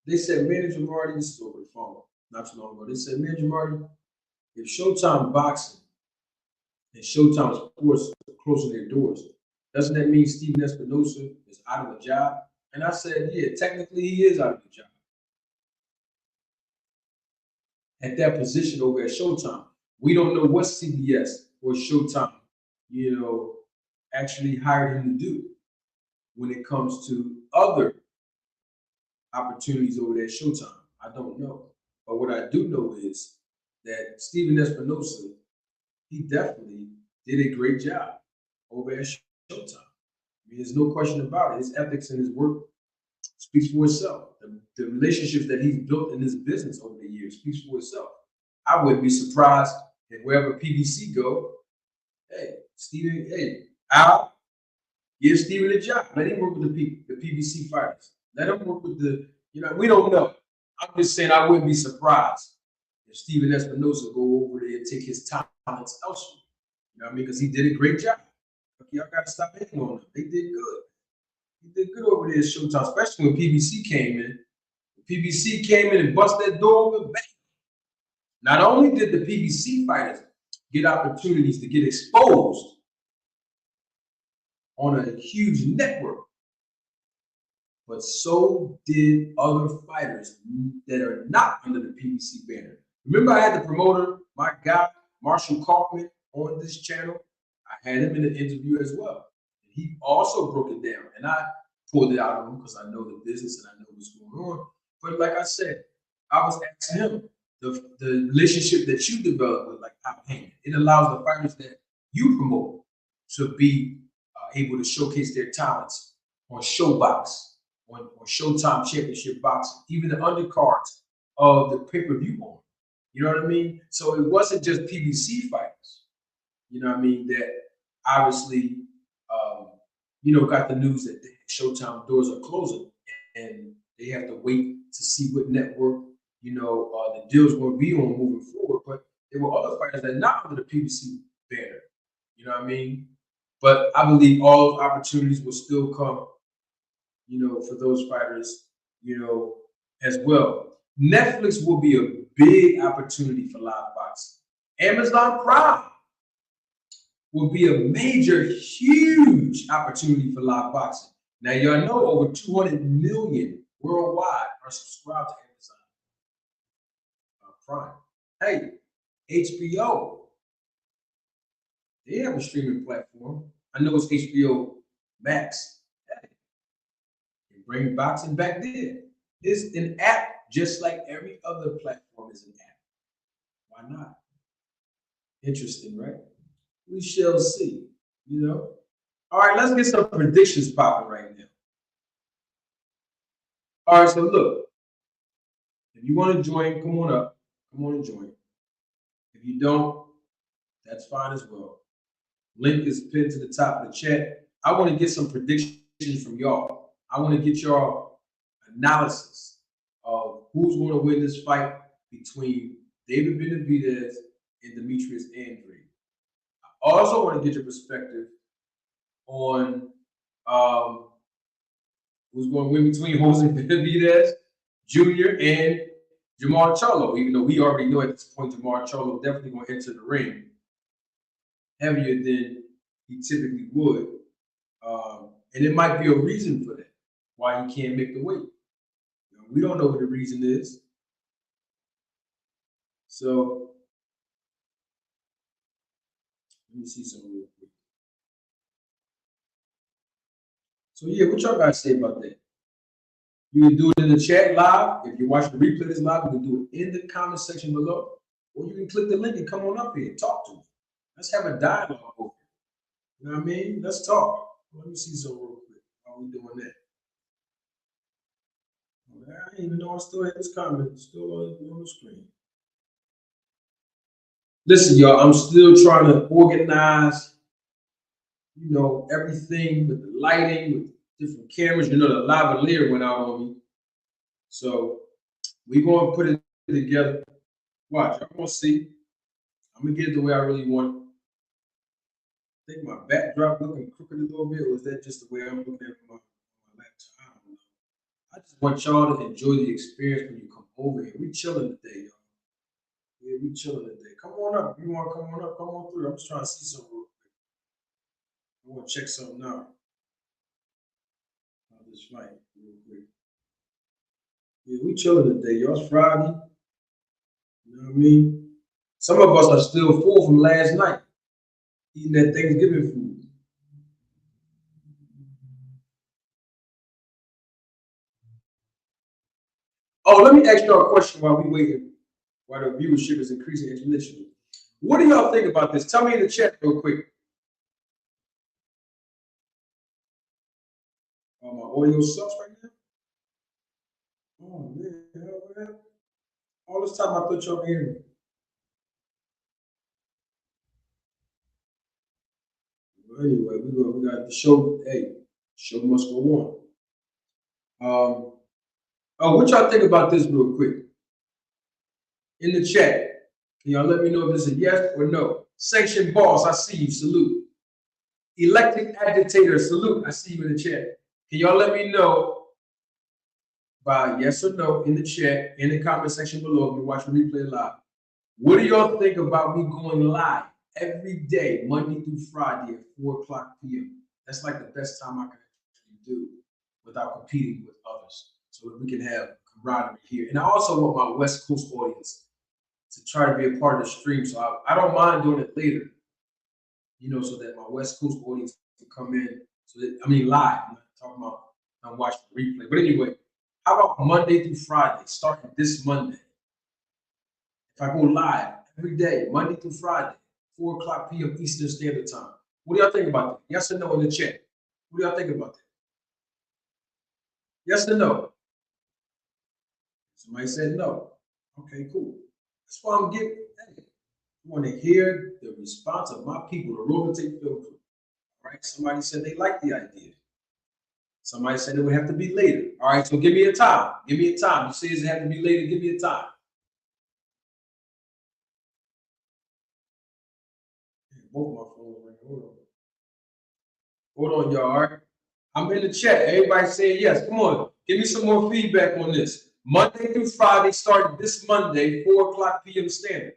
They said, Manager Marty, this is over the phone not too long ago. They said, Manager Marty, if Showtime Boxing and Showtime Sports are closing their doors, doesn't that mean Steven Espinosa is out of a job? And I said, yeah, technically he is out of the job at that position over at Showtime. We don't know what CBS or Showtime, actually hired him to do when it comes to other opportunities over there at Showtime. I don't know. But what I do know is that Steven Espinosa, he definitely did a great job over at Showtime. I mean, there's no question about it. His ethics and his work speaks for itself. The relationships that he's built in this business over the years speaks for itself. I wouldn't be surprised if wherever PBC go, hey, Steven, hey, Al, give Steven a job. Let him work with the PBC fighters. Let him work with we don't know. I'm just saying I wouldn't be surprised if Steven Espinosa go over there and take his talents elsewhere. You know what I mean? Because he did a great job. Okay, y'all got to stop hating on him. They did good. He did good over there at Showtime, especially when PBC came in. PBC came in and bust that door open, bang. Not only did the PBC fighters get opportunities to get exposed on a huge network, but so did other fighters that are not under the PBC banner. Remember, I had the promoter, my guy, Marshall Kaufman, on this channel. I had him in an interview as well. He also broke it down, and I pulled it out of him because I know the business and I know what's going on. But like I said, I was asking him, the relationship that you develop with, like Al Heyman, it allows the fighters that you promote to be able to showcase their talents on Showbox, on Showtime Championship Boxing, even the undercards of the pay-per-view on. You know what I mean? So it wasn't just PBC fighters, that obviously, got the news that the Showtime doors are closing and they have to wait to see what network, the deals will be on moving forward. But there were other fighters that are not under the PBC banner. You know what I mean? But I believe all opportunities will still come, for those fighters, as well. Netflix will be a big opportunity for live boxing. Amazon Prime will be a major, huge opportunity for live boxing. Now, y'all know over 200 million worldwide are subscribed to Amazon crying. Hey, HBO, they have a streaming platform. I know it's HBO Max. Hey, they bring boxing back there. It's an app just like every other platform is an app. Why not? Interesting, right? We shall see, you know. All right, let's get some predictions popping right now. All right, so look, if you want to join, come on up. Come on and join. If you don't, that's fine as well. Link is pinned to the top of the chat. I want to get some predictions from y'all. I want to get y'all analysis of who's going to win this fight between David Benavidez and Demetrius Andrade. I also want to get your perspective on who's going to win between Jose Benavidez Jr. and Jamal Charlo, even though we already know at this point Jamal Charlo definitely going to enter the ring heavier than he typically would. And it might be a reason for that, why he can't make the weight. You know, we don't know what the reason is. So let me see something real quick. So yeah, what y'all guys say about that? You can do it in the chat live. If you're watching the replay this live, you can do it in the comment section below. Or you can click the link and come on up here and talk to me. Let's have a dialogue over here. You know what I mean? Let's talk. Let me see something real quick. How we doing that? I didn't even know I still had this comment still on the screen. Listen, y'all, I'm still trying to organize, you know, everything with the lighting, with different cameras. You know, the lavalier went out on me. So we're going to put it together. Watch, I'm going to see. I'm going to get it the way I really want. I think my backdrop looking crooked a little bit, or is that just the way I'm looking at my laptop? I don't know. I just want y'all to enjoy the experience when you come over here. We chilling today, y'all. Yeah, we chilling today. Come on up. You want to come on up? Come on through. I'm just trying to see something real quick. I want to check something out. How this fight real quick. Yeah, we chilling today, y'all. It's Friday. You know what I mean? Some of us are still full from last night, eating that Thanksgiving food. Oh, let me ask y'all a question while we waiting, while the viewership is increasing exponentially. What do y'all think about this? Tell me in the chat real quick. My audio sucks right now. Oh man, all this time I thought y'all could hear me. But anyway, we got the show. Hey, show must go on. Oh, what y'all think about this real quick? In the chat, can y'all let me know if this is a yes or no? Sanctioned boss, I see you. Salute. Elected agitator, salute. I see you in the chat. Can y'all let me know by yes or no in the chat, in the comment section below if you watch the replay live? What do y'all think about me going live every day, Monday through Friday at 4 o'clock p.m.? That's like the best time I can actually do without competing with others, so that we can have camaraderie here. And I also want my West Coast audience to try to be a part of the stream. So I don't mind doing it later, you know, so that my West Coast audience can come in. So that, I mean, live. I'm not talking about I'm watching the replay. But anyway, how about Monday through Friday, starting this Monday? If I go live every day, Monday through Friday, 4 o'clock p.m. Eastern Standard Time. What do y'all think about that? Yes or no in the chat? What do y'all think about that? Yes or no? Somebody said no. Okay, cool. That's why I'm getting. Hey, I want to hear the response of my people, the Roller Tape Film Crew. All right. Somebody said they like the idea. Somebody said it would have to be later. All right. So give me a time. Give me a time. You say it have to be later. Give me a time. Both my phones ring. Hold on, y'all. All right. I'm in the chat. Everybody saying yes. Come on. Give me some more feedback on this. Monday through Friday, starting this Monday, 4 o'clock p.m. Standard.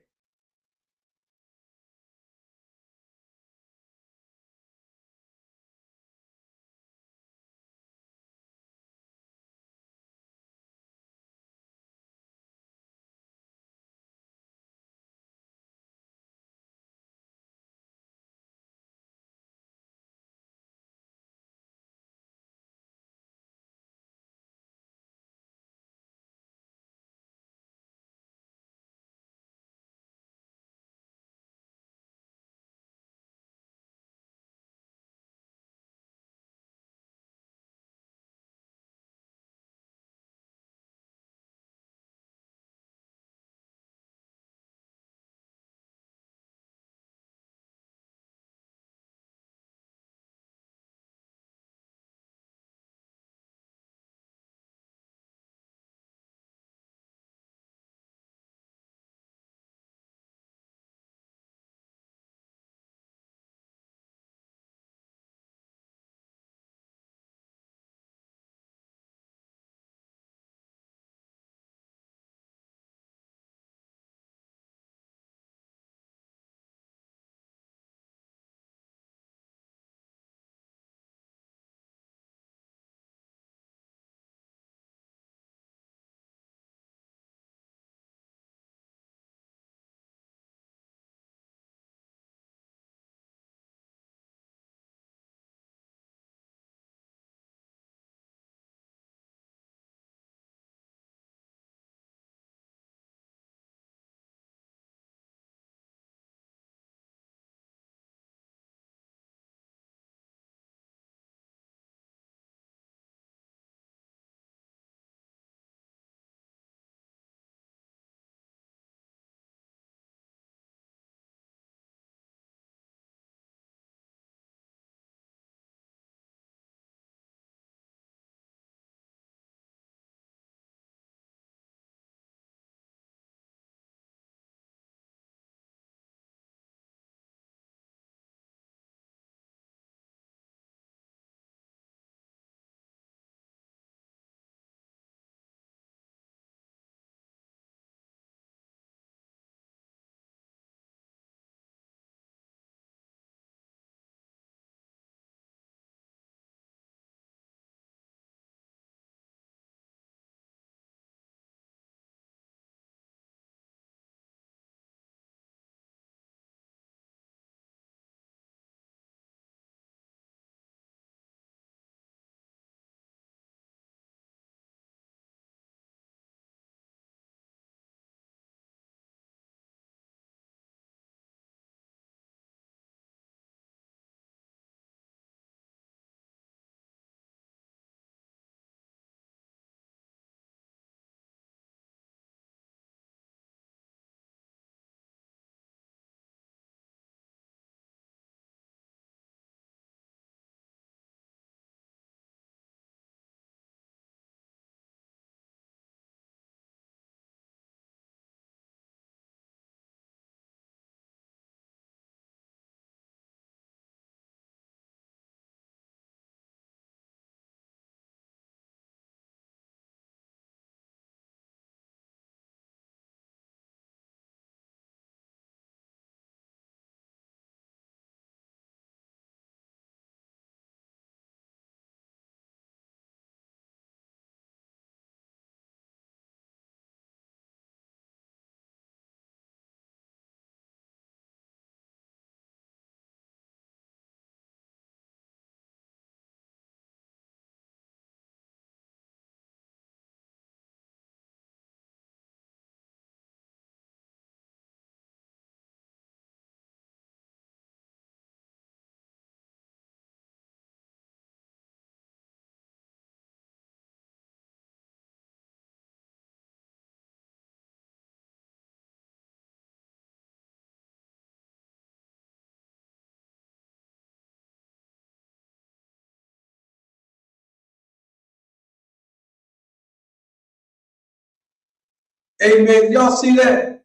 Hey man, y'all see that?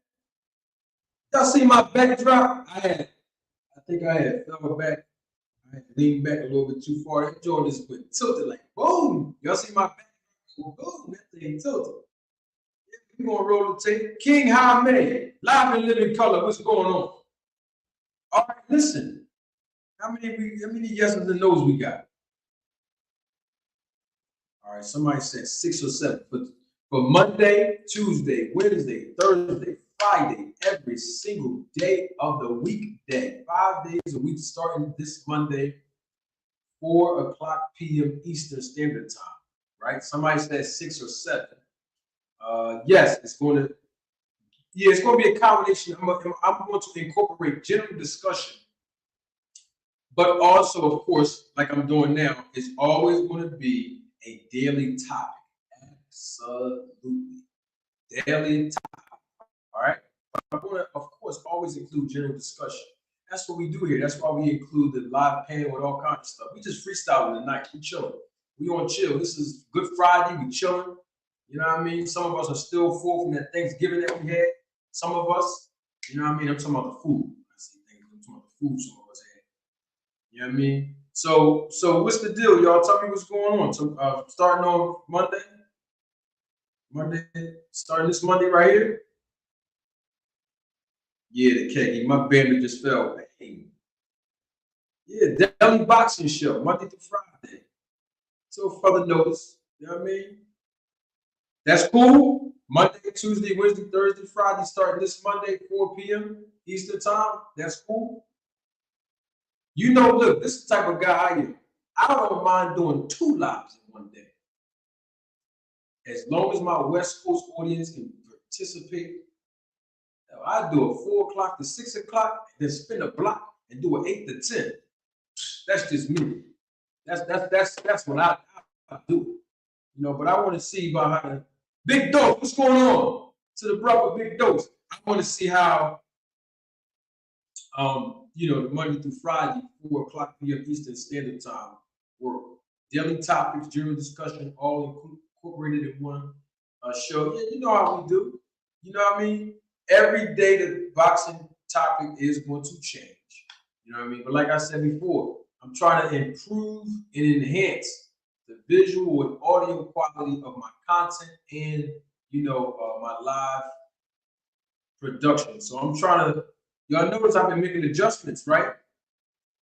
Y'all see my backdrop? I think I had fell back. I had leaned back a little bit too far. That joint just went tilted like boom. Y'all see my back? Boom, that thing tilted. We gonna roll the tape. King Jaime, live and living color. What's going on? All right, listen. How many yeses and nos we got? All right, somebody said 6 or 7. But for Monday, Tuesday, Wednesday, Thursday, Friday, every single day of the weekday, 5 days a week, starting this Monday, 4 o'clock p.m. Eastern Standard Time. Right? Somebody said 6 or 7. Yes, it's going to. Yeah, it's going to be a combination. I'm going to incorporate general discussion, but also, of course, like I'm doing now, it's always going to be a daily topic. Absolutely. Daily topic. All right. But I'm going to, of course, always include general discussion. That's what we do here. That's why we include the live panel with all kinds of stuff. We just freestyle tonight. We chilling. We on chill. This is Good Friday. We chilling. You know what I mean? Some of us are still full from that Thanksgiving that we had. Some of us, you know what I mean? I'm talking about the food. I say things. I'm talking about the food some of us had. You know what I mean? So what's the deal, y'all? Tell me what's going on. So, starting on Monday, starting this Monday right here. Yeah, the keggy. My banner just fell. Hey. Yeah, Deli Boxing Show, Monday through Friday. So further notice, you know what I mean? That's cool. Monday, Tuesday, Wednesday, Thursday, Friday, starting this Monday, 4 p.m. Eastern time. That's cool. You know, look, this is the type of guy I am. I don't mind doing 2 lives in one day. As long as my West Coast audience can participate. I do a 4 o'clock to 6 o'clock, then spin a block and do an 8 to 10. That's just me. That's what I do. You know, but I want to see about how Big Dose, what's going on? To the brother Big Dose. I want to see how you know, the Monday through Friday, 4 o'clock p.m. Eastern Standard Time work. Daily topics, general discussion, all incorporated in one show. Yeah, you know how we do. You know what I mean? Every day the boxing topic is going to change. You know what I mean? But like I said before, I'm trying to improve and enhance the visual and audio quality of my content and, you know, my live production. So I'm trying to, y'all notice I've been making adjustments, right?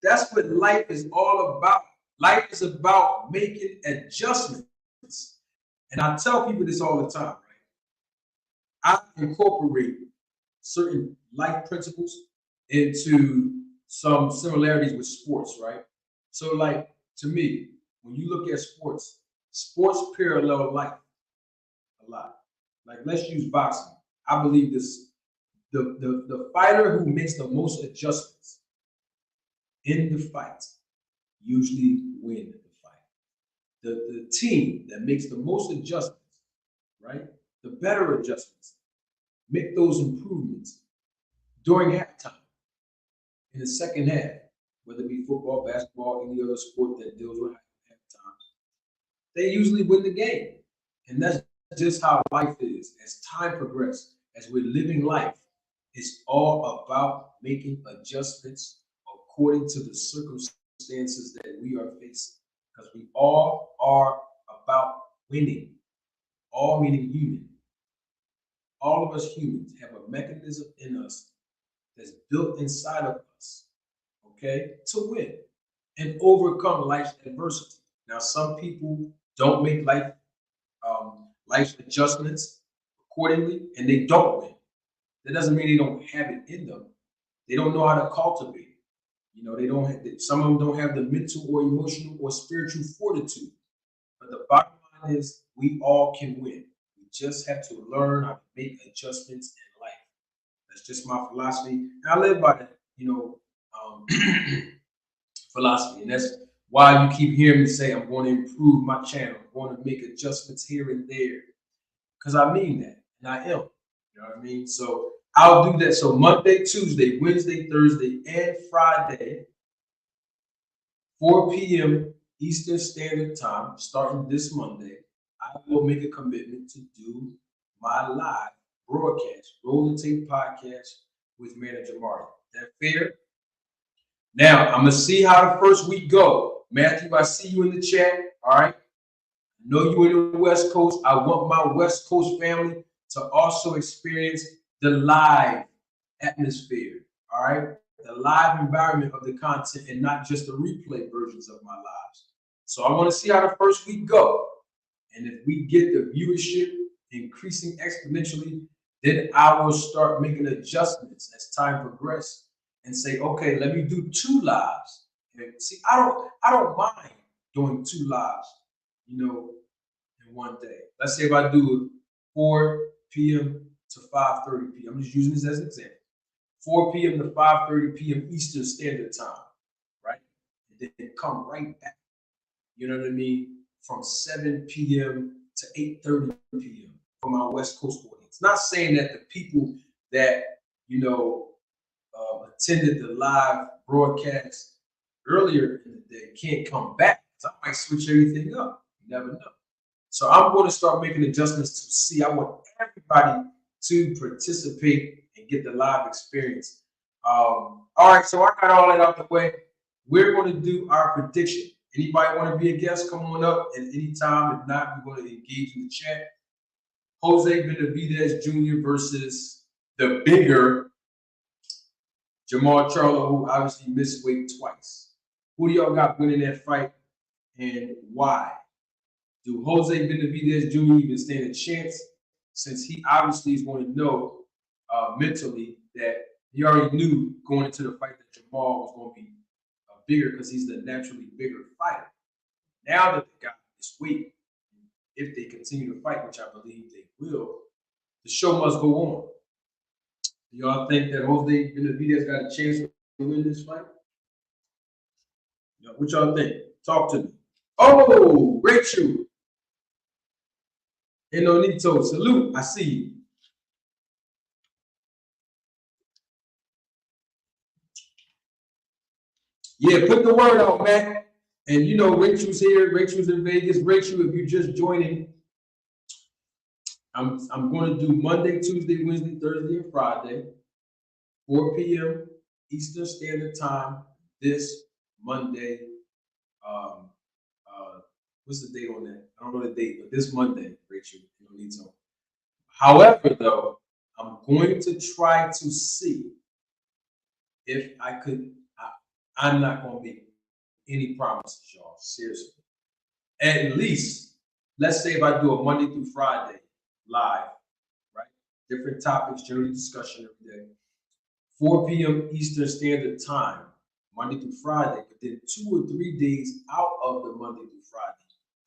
That's what life is all about. Life is about making adjustments. And I tell people this all the time, right? I incorporate certain life principles into some similarities with sports, right? So, like, to me, when you look at sports, sports parallel life a lot. Like, let's use boxing. I believe this, the fighter who makes the most adjustments in the fight usually win the fight. The team that makes the most adjustments, right? The better adjustments, make those improvements during halftime, in the second half, whether it be football, basketball, any other sport that deals with halftime, they usually win the game. And that's just how life is. As time progresses, as we're living life, it's all about making adjustments according to the circumstances that we are facing. Because we all are about winning, all meaning human. All of us humans have a mechanism in us that's built inside of us, okay, to win and overcome life's adversity. Now, some people don't make life's adjustments accordingly, and they don't win. That doesn't mean they don't have it in them. They don't know how to cultivate it. You know, they don't have. Some of them don't have the mental or emotional or spiritual fortitude. But the bottom line is, we all can win. We just have to learn how to make adjustments in life. That's just my philosophy. And I live by that, you know, philosophy. And that's why you keep hearing me say I'm going to improve my channel. I'm going to make adjustments here and there. Because I mean that. And I am. You know what I mean? So I'll do that. So Monday, Tuesday, Wednesday, Thursday, and Friday, 4 p.m. Eastern Standard Time, starting this Monday, I will make a commitment to do my live broadcast, Roll the Tape podcast with Manager Marty. That fair? Now, I'm going to see how the first week go. Matthew, I see you in the chat. All right. I know you in the West Coast. I want my West Coast family to also experience the live atmosphere. All right. The live environment of the content and not just the replay versions of my lives. So I want to see how the first week go. And if we get the viewership increasing exponentially, then I will start making adjustments as time progresses and say, okay, let me do 2 lives. And see, I don't mind doing 2 lives, in one day. Let's say if I do 4 p.m. to 5:30 p.m. I'm just using this as an example. 4 p.m. to 5:30 p.m. Eastern Standard Time, right? And then come right back, you know what I mean? From 7 p.m. to 8:30 p.m. for my West Coast audience. Not saying that the people that, attended the live broadcast earlier in the day can't come back. So I might switch everything up. You never know. So I'm going to start making adjustments to see. I want everybody to participate and get the live experience. All right, so I got all that out the way. We're going to do our prediction. Anybody want to be a guest? Come on up at any time. If not, we're going to engage in the chat. Jose Benavidez Jr. versus the bigger Jamal Charlo, who obviously missed weight twice. Who do y'all got winning that fight and why? Do Jose Benavidez Jr. even stand a chance, since he obviously is going to know mentally that he already knew going into the fight that Jamal was going to be bigger because he's the naturally bigger fighter. Now that they got this weight, if they continue to fight, which I believe they will, the show must go on. Do y'all think that Jose Benavidez got a chance to win this fight? What y'all think? Talk to me. Oh, Rachel. Enonito, salute. I see you. Yeah, put the word out, man. And Rachel's here. Rachel's in Vegas. Rachel, if you're just joining, I'm going to do Monday, Tuesday, Wednesday, Thursday, and Friday, 4 p.m. Eastern Standard Time this Monday. What's the date on that? I don't know the date, but this Monday, Rachel, you don't need to. However, though, I'm going to try to see if I could. I'm not going to make any promises, y'all. Seriously. At least, let's say if I do a Monday through Friday live, right? Different topics, general discussion every day. 4 p.m. Eastern Standard Time, Monday through Friday. But then 2 or 3 days out of the Monday through Friday,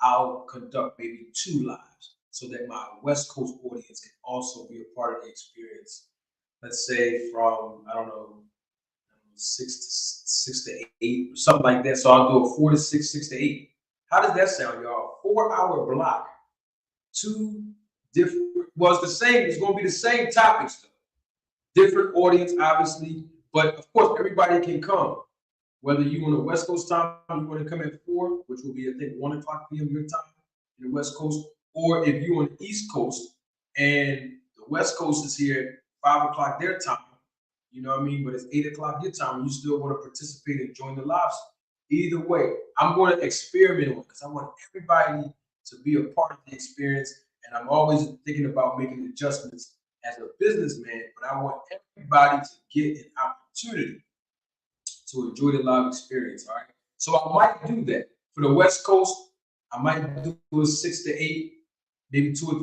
I'll conduct maybe 2 lives so that my West Coast audience can also be a part of the experience. Let's say from, I don't know, 6 to 8, or something like that. So I'll do a 4 to 6, 6 to 8. How does that sound, y'all? 4-hour block. 2 different, well, it's the same. It's going to be the same topics, though. Different audience, obviously. But, of course, everybody can come. Whether you on the West Coast time, you want to come at 4, which will be, I think, 1 o'clock p.m. your time in the West Coast. Or if you're on the East Coast and the West Coast is here at 5 o'clock their time, you know what I mean? But it's 8 o'clock your time, and you still want to participate and join the live. Either way, I'm going to experiment on it because I want everybody to be a part of the experience. And I'm always thinking about making adjustments as a businessman, but I want everybody to get an opportunity to enjoy the live experience. All right. So I might do that for the West Coast. I might do a 6 to 8, maybe 2 or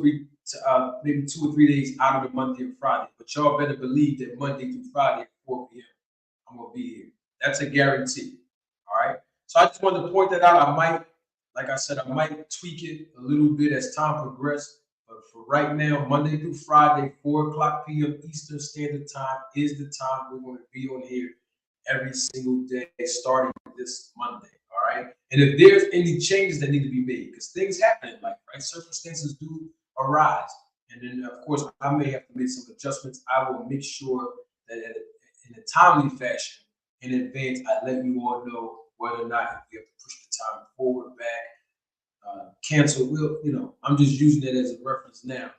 3 days out of the Monday and Friday. But y'all better believe that Monday through Friday at 4 p.m. I'm gonna be here. That's a guarantee. All right. So I just wanted to point that out. I might, like I said, I might tweak it a little bit as time progresses. But for right now, Monday through Friday, 4 o'clock p.m. Eastern Standard Time is the time we're going to be on here every single day, starting this Monday. All right. And if there's any changes that need to be made, because things happen in life, right? Circumstances do arise. And then, of course, I may have to make some adjustments. I will make sure that in a timely fashion, in advance, I let you all know whether or not we have to push the time forward, back, cancel. I'm just using it as a reference now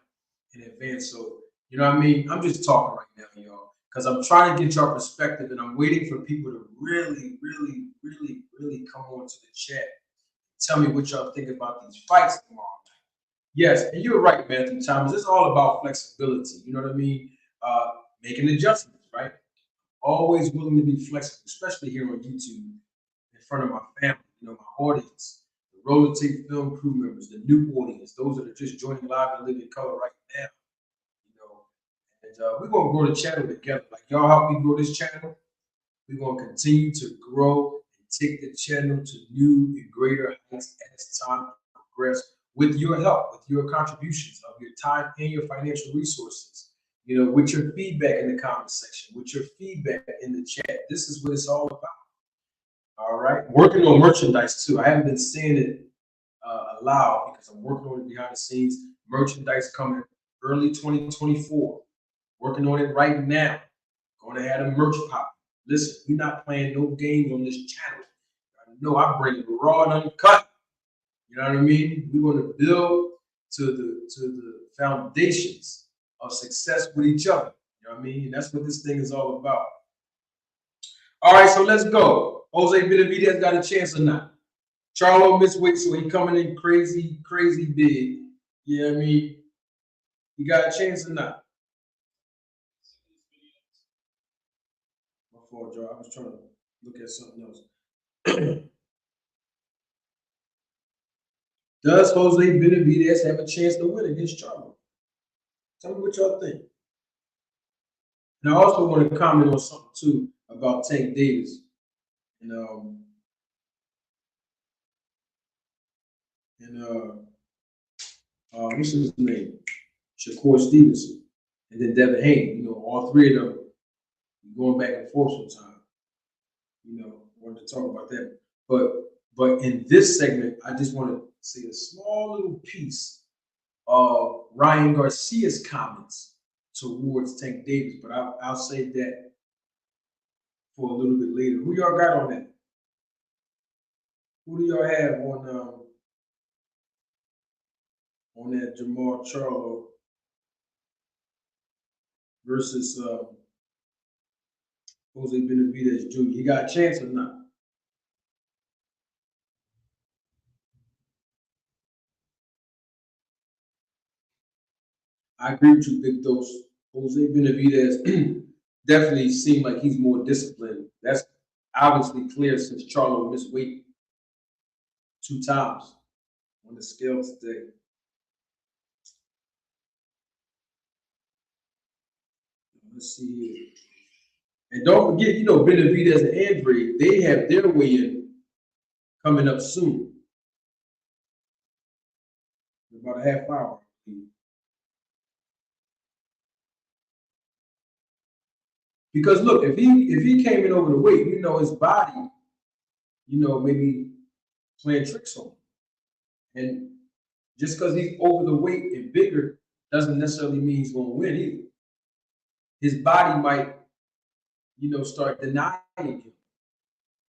in advance. So You know what I mean? I'm just talking right now, y'all, because I'm trying to get your perspective, and I'm waiting for people to really, really, really, really come on to the chat. Tell me what y'all think about these fights tomorrow. Yes, and you're right, Matthew Thomas. It's all about flexibility. You know what I mean? Making adjustments, right? Always willing to be flexible, especially here on YouTube, in front of my family, you know, my audience, the Roller Tape Film crew members, the new audience, those that are just joining live and living color right now. You know, and we're gonna grow the channel together. Like y'all help me grow this channel. We're gonna continue to grow and take the channel to new and greater heights as time progresses. With your help, with your contributions of your time and your financial resources, you know, with your feedback in the comment section, with your feedback in the chat. This is what it's all about. All right. Working on merchandise too. I haven't been saying it aloud because I'm working on it behind the scenes. Merchandise coming early 2024. Working on it right now. Going to have a merch pop. Listen, we're not playing no games on this channel. I know I bring it raw and uncut. You know what I mean? We're going to build to the foundations of success with each other. You know what I mean? And that's what this thing is all about. All right, so let's go. Jose Benavidez got a chance or not? Charlo missed weight, so he coming in crazy, crazy big. You know what I mean? He got a chance or not? My fault, Joe. I was trying to look at something else. Does Jose Benavidez have a chance to win against Charlo? Tell me what y'all think. And I also want to comment on something too about Tank Davis. What's his name? Shakur Stevenson, and then Devin Haney. You know, all three of them going back and forth sometimes. You know, wanted to talk about that. But in this segment, I just want to say a small little piece of Ryan Garcia's comments towards Tank Davis, but I'll say that for a little bit later. Who y'all got on that? Who do y'all have on that Jamal Charlo versus Jose Benavidez Jr.? He got a chance or not? I agree with you, Big Dose. Jose Benavidez definitely seemed like he's more disciplined. That's obviously clear since Charlo missed weight 2 times on the scale today. Let's see here. And don't forget, you know, Benavidez and Andrade, they have their weigh-in coming up soon. In about a half hour. Because look, if he came in over the weight, you know, his body, you know, maybe playing tricks on him. And just because he's over the weight and bigger doesn't necessarily mean he's going to win either. His body might, you know, start denying him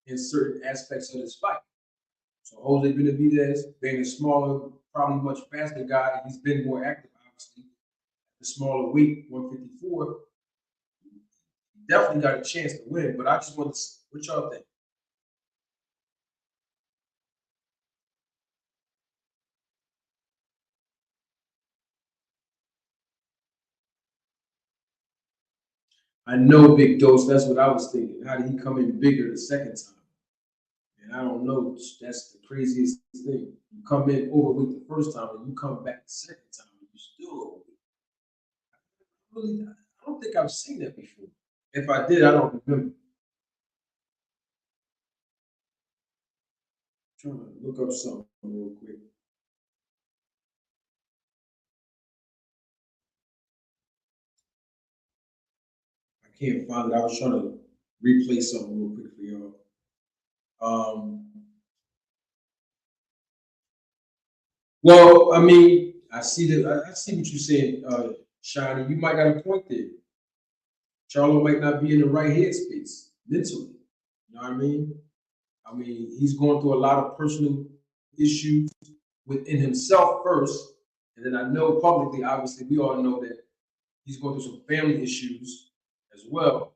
in certain aspects of this fight. So Jose Benavidez, being a smaller, probably much faster guy, he's been more active, obviously. The smaller weight, 154, definitely got a chance to win. But I just want to see what y'all think. I know, Big Dose, that's what I was thinking. How did he come in bigger the second time? And I don't know. That's the craziest thing. You come in overweight the first time, and you come back the second time, and you still overweight. I don't think I've seen that before. If I did, I don't remember. I'm trying to look up something real quick. I can't find it. I was trying to replay something real quick for y'all. Well, I mean, I see what you're saying, Shiny. You might got a point there. Charlo might not be in the right headspace mentally. You know what I mean? I mean, he's going through a lot of personal issues within himself first, and then I know publicly, obviously, we all know that He's going through some family issues as well.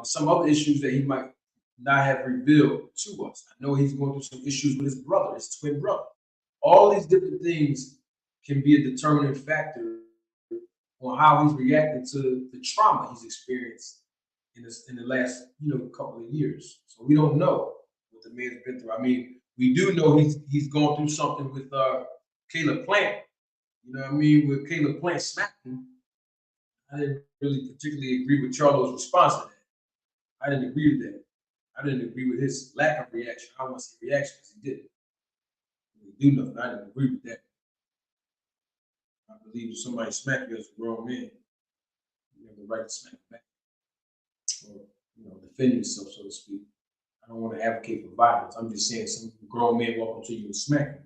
Some other issues that he might not have revealed to us. I know he's going through some issues with his brother, his twin brother. All these different things can be a determining factor on how he's reacting to the trauma he's experienced in the last couple of years. So we don't know what the man's been through. I mean, we do know he's gone through something with Caleb Plant. You know what I mean? With Caleb Plant smacking, I didn't really particularly agree with Charlo's response to that. I didn't agree with that. I didn't agree with his lack of reaction. I don't want to say reaction because he didn't. He do nothing. I didn't agree with that. I believe if somebody smack you as a grown man, you have the right to smack back, or defend yourself, so to speak. I don't want to advocate for violence. I'm just saying some grown man walk up to you and smack you.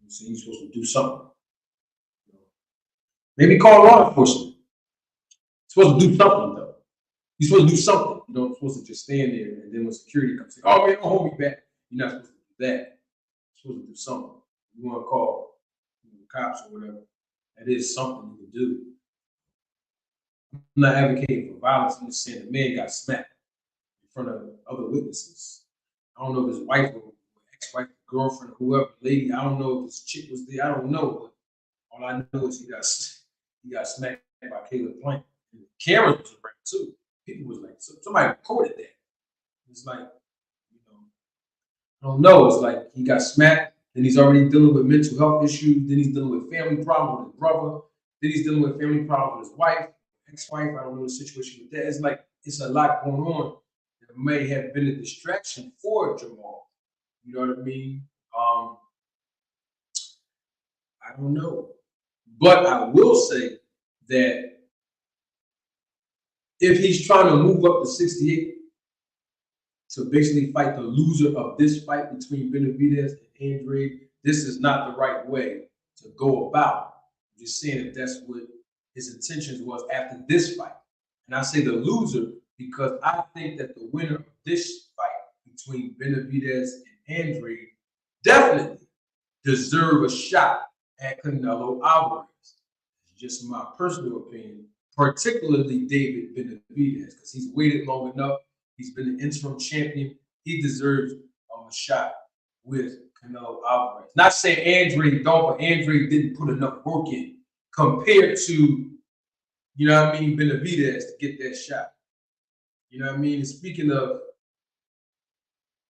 You say you're supposed to do something. Maybe call law enforcement. You're supposed to do something though. You're supposed to do something. You don't supposed to just stand there and then when security comes, say, "Oh man, don't hold me back." You're not supposed to do that. You're supposed to do something. You want to call cops or whatever. That is something you can do. I'm not advocating for violence. I'm just saying the man got smacked in front of other witnesses. I don't know if his wife or ex-wife, girlfriend, whoever, lady. I don't know if his chick was there. I don't know. But all I know is he got smacked by Caleb Plant. And Karen was around too. People was like, somebody recorded that. It's like, I don't know. It's like he got smacked. Then he's already dealing with mental health issues. Then he's dealing with family problems with his brother. Then he's dealing with family problems with his wife, ex-wife. I don't know the situation with that. It's like it's a lot going on that may have been a distraction for Jamal. You know what I mean? I don't know. But I will say that if he's trying to move up to 68 to basically fight the loser of this fight between Benavidez and Andrade, this is not the right way to go about. I'm just saying if that's what his intentions was after this fight. And I say the loser because I think that the winner of this fight between Benavidez and Andrade definitely deserve a shot at Canelo Alvarez. It's just my personal opinion, particularly David Benavidez, because he's waited long enough. He's been an interim champion. He deserves a shot with Canelo Alvarez. Not saying Andrade don't, but Andrade didn't put enough work in compared to, Benavidez to get that shot. You know what I mean? And speaking of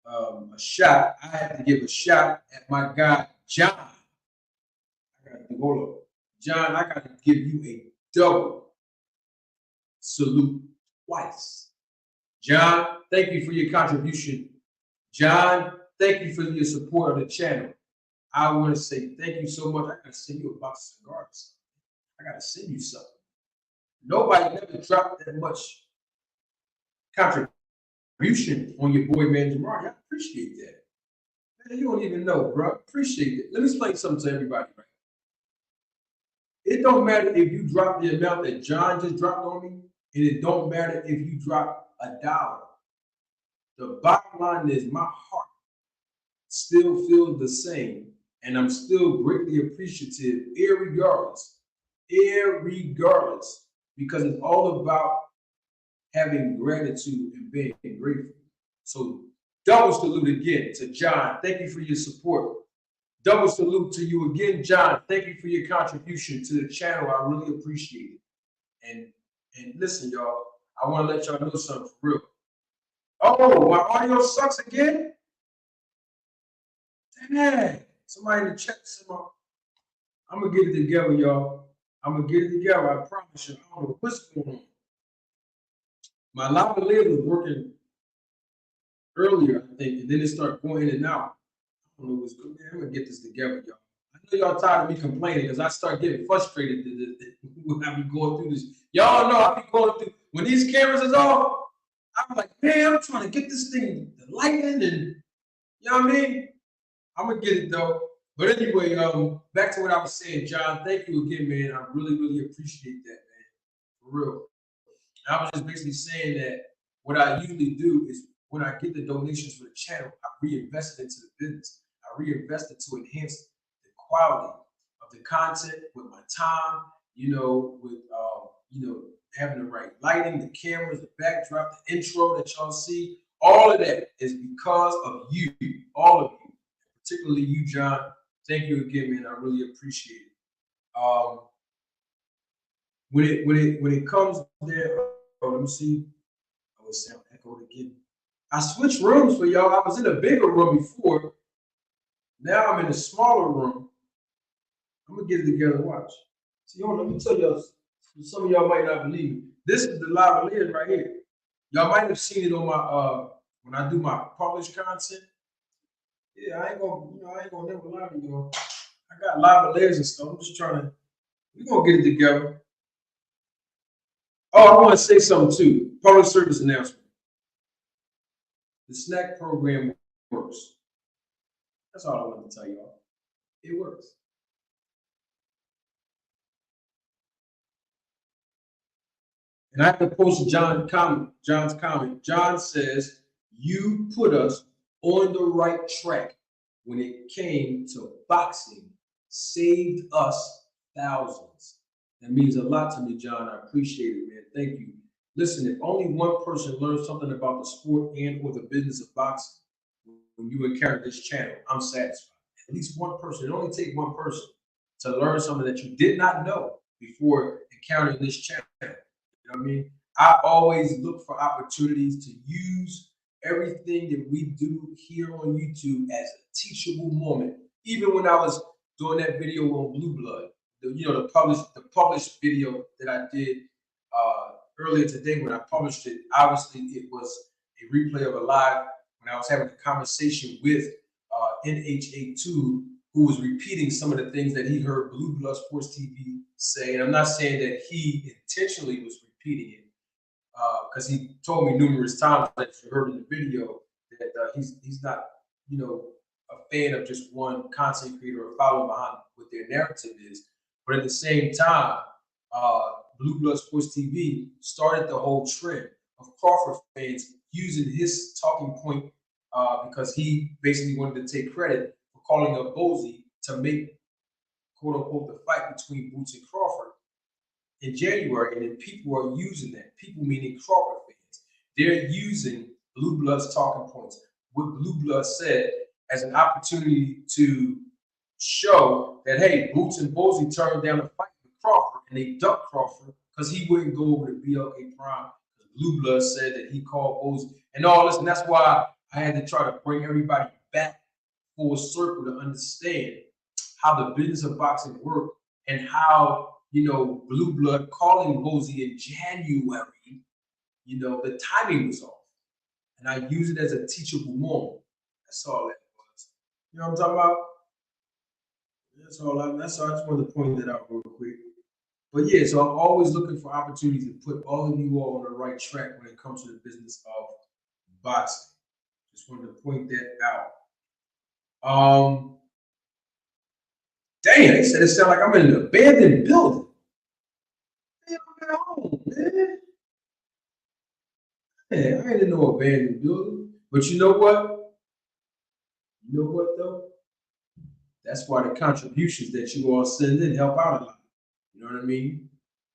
a shot, I had to give a shot at my guy, John. Hold up. John, I got to give you a double salute twice. John, thank you for your contribution. John, thank you for your support of the channel. I want to say thank you so much. I got to send you a box of cigars. I got to send you something. Nobody never dropped that much contribution on your boy, man, Jamal. I appreciate that. Man, you don't even know, bro. Appreciate it. Let me explain something to everybody, right? It don't matter if you drop the amount that John just dropped on me, and it don't matter if you drop $1. The bottom line is my heart still feels the same, and I'm still greatly appreciative, irregardless, because it's all about having gratitude and being grateful. So double salute again to John. Thank you for your support. Double salute to you again, John. Thank you for your contribution to the channel. I really appreciate it. And listen, y'all, I want to let y'all know something for real. Oh, my audio sucks again? Dang. Somebody in the chat, I'm going to get it together, y'all. I'm going to get it together. I promise you. I don't know what's going on. My lavalier was working earlier, I think, and then it started going in and out. I don't know what's going on. I'm going to get this together, y'all. I know y'all tired of me complaining because I start getting frustrated when I be going through this. Y'all know I be going through, when these cameras is off, I'm like, man, I'm trying to get this thing, the lighting, and you know what I mean? I'm going to get it, though. But anyway, back to what I was saying, John, thank you again, man. I really, really appreciate that, man. For real. And I was just basically saying that what I usually do is when I get the donations for the channel, I reinvest it into the business. I reinvest it to enhance the quality of the content with my time with having the right lighting, the cameras, the backdrop, the intro that y'all see. All of that is because of you, all of you, particularly you, John. Thank you again, man. I really appreciate it. When it comes there, let me see. I was sound echoed again. I switched rooms for y'all. I was in a bigger room before. Now I'm in a smaller room. I'm gonna get it together. Watch. See, hold on, let me tell y'all. Some of y'all might not believe me. This is the lavalier right here. Y'all might have seen it on my when I do my published content. Yeah, I ain't gonna never lie to y'all. I got lavaliers and stuff. I'm just trying to. We're gonna get it together. Oh, I want to say something too. Public service announcement. The snack program works. That's all I want to tell y'all. It works. And I have to post John's comment. John says, you put us on the right track when it came to boxing. Saved us thousands. That means a lot to me, John. I appreciate it, man. Thank you. Listen, if only one person learns something about the sport and or the business of boxing when you encounter this channel, I'm satisfied. At least one person. It only takes one person to learn something that you did not know before encountering this channel. You know what I mean? I always look for opportunities to use everything that we do here on YouTube as a teachable moment. Even when I was doing that video on Blue Blood, the published video that I did earlier today when I published it. Obviously, it was a replay of a live when I was having a conversation with NHA2, who was repeating some of the things that he heard Blue Blood Sports TV say. And I'm not saying that he intentionally was repeating it, because he told me numerous times that you heard in the video that he's not, a fan of just one content creator or following behind what their narrative is. But at the same time, Blue Blood Sports TV started the whole trend of Crawford fans using his talking point because he basically wanted to take credit for calling up Bozy to make, quote unquote, the fight between Boots and Crawford in January. And then people are using that. People meaning Crawford fans. They're using Blue Blood's talking points, what Blue Blood said, as an opportunity to show that, hey, Boots and Bozy turned down the fight with Crawford and they ducked Crawford because he wouldn't go over to BLK Prime. Blue Blood said that he called Bozy and all this. And that's why I had to try to bring everybody back full circle to understand how the business of boxing worked and how, Blue Blood calling Bozy in January, the timing was off. And I use it as a teachable moment. That's all that was. You know what I'm talking about? That's all. I just wanted to point that out real quick. But yeah, so I'm always looking for opportunities to put all of you all on the right track when it comes to the business of boxing. Just wanted to point that out. Dang, they said it sounded like I'm in an abandoned building. Man, I'm at home, man. Man, I ain't in no abandoned building. But you know what? You know what though? That's why the contributions that you all send in help out a lot. You know what I mean?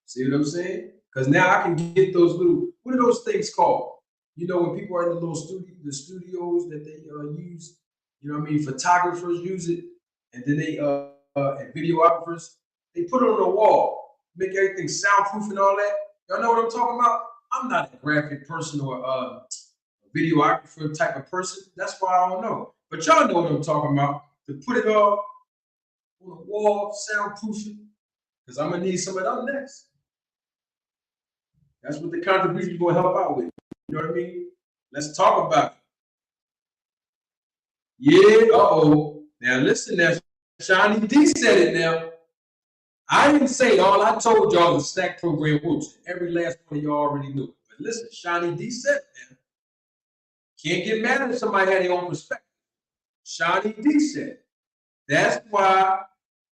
See what I'm saying? Because now I can get those little, what are those things called? When people are in the little studios that they use, you know what I mean? Photographers use it, and then they, and videographers, they put it on the wall, make everything soundproof and all that. Y'all know what I'm talking about? I'm not a graphic person or a videographer type of person. That's why I don't know. But y'all know what I'm talking about. To put it all on the wall, soundproofing, because I'm going to need some of that next. That's what the contribution is going to help out with. You know what I mean? Let's talk about it. Yeah, uh-oh. Now listen now. Shawnee D said it now. I didn't say it. All I told y'all the snack program works. Every last one of y'all already knew it. But listen, Shawnee D said it now. Can't get mad if somebody had their own perspective. Shawnee D said it. That's why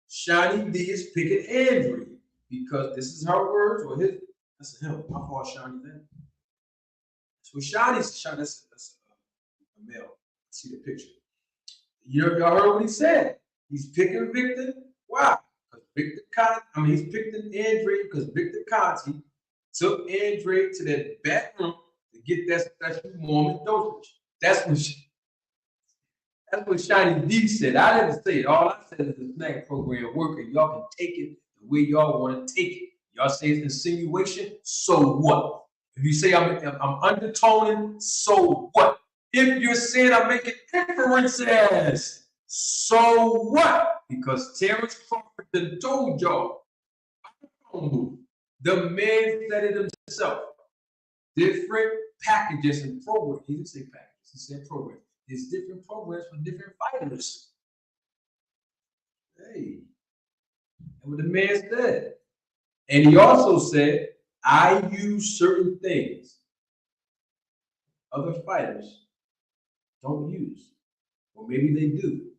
Shawnee D is picking Andrew, because this is her words or his. That's him. My fault, Shawnee D. That's what Shawnee's. That's a male. See the picture. Y'all heard what he said. He's picking Victor. Why? Because Victor Conti, he's picking Andrade because Victor Conti took Andrade to that back room to get that special moment dosage. That's what Shiny D said. I didn't say it. All I said is the snack program working. Y'all can take it the way y'all want to take it. Y'all say it's insinuation, so what? If you say I'm undertoning, so what? If you're saying I'm making inferences, so what? Because Terrence Crawford done told y'all. The man said it himself. Different packages and programs. He didn't say packages, he said programs. There's different programs for different fighters. Hey, that's what the man said. And he also said, I use certain things other fighters don't use. Or maybe they do.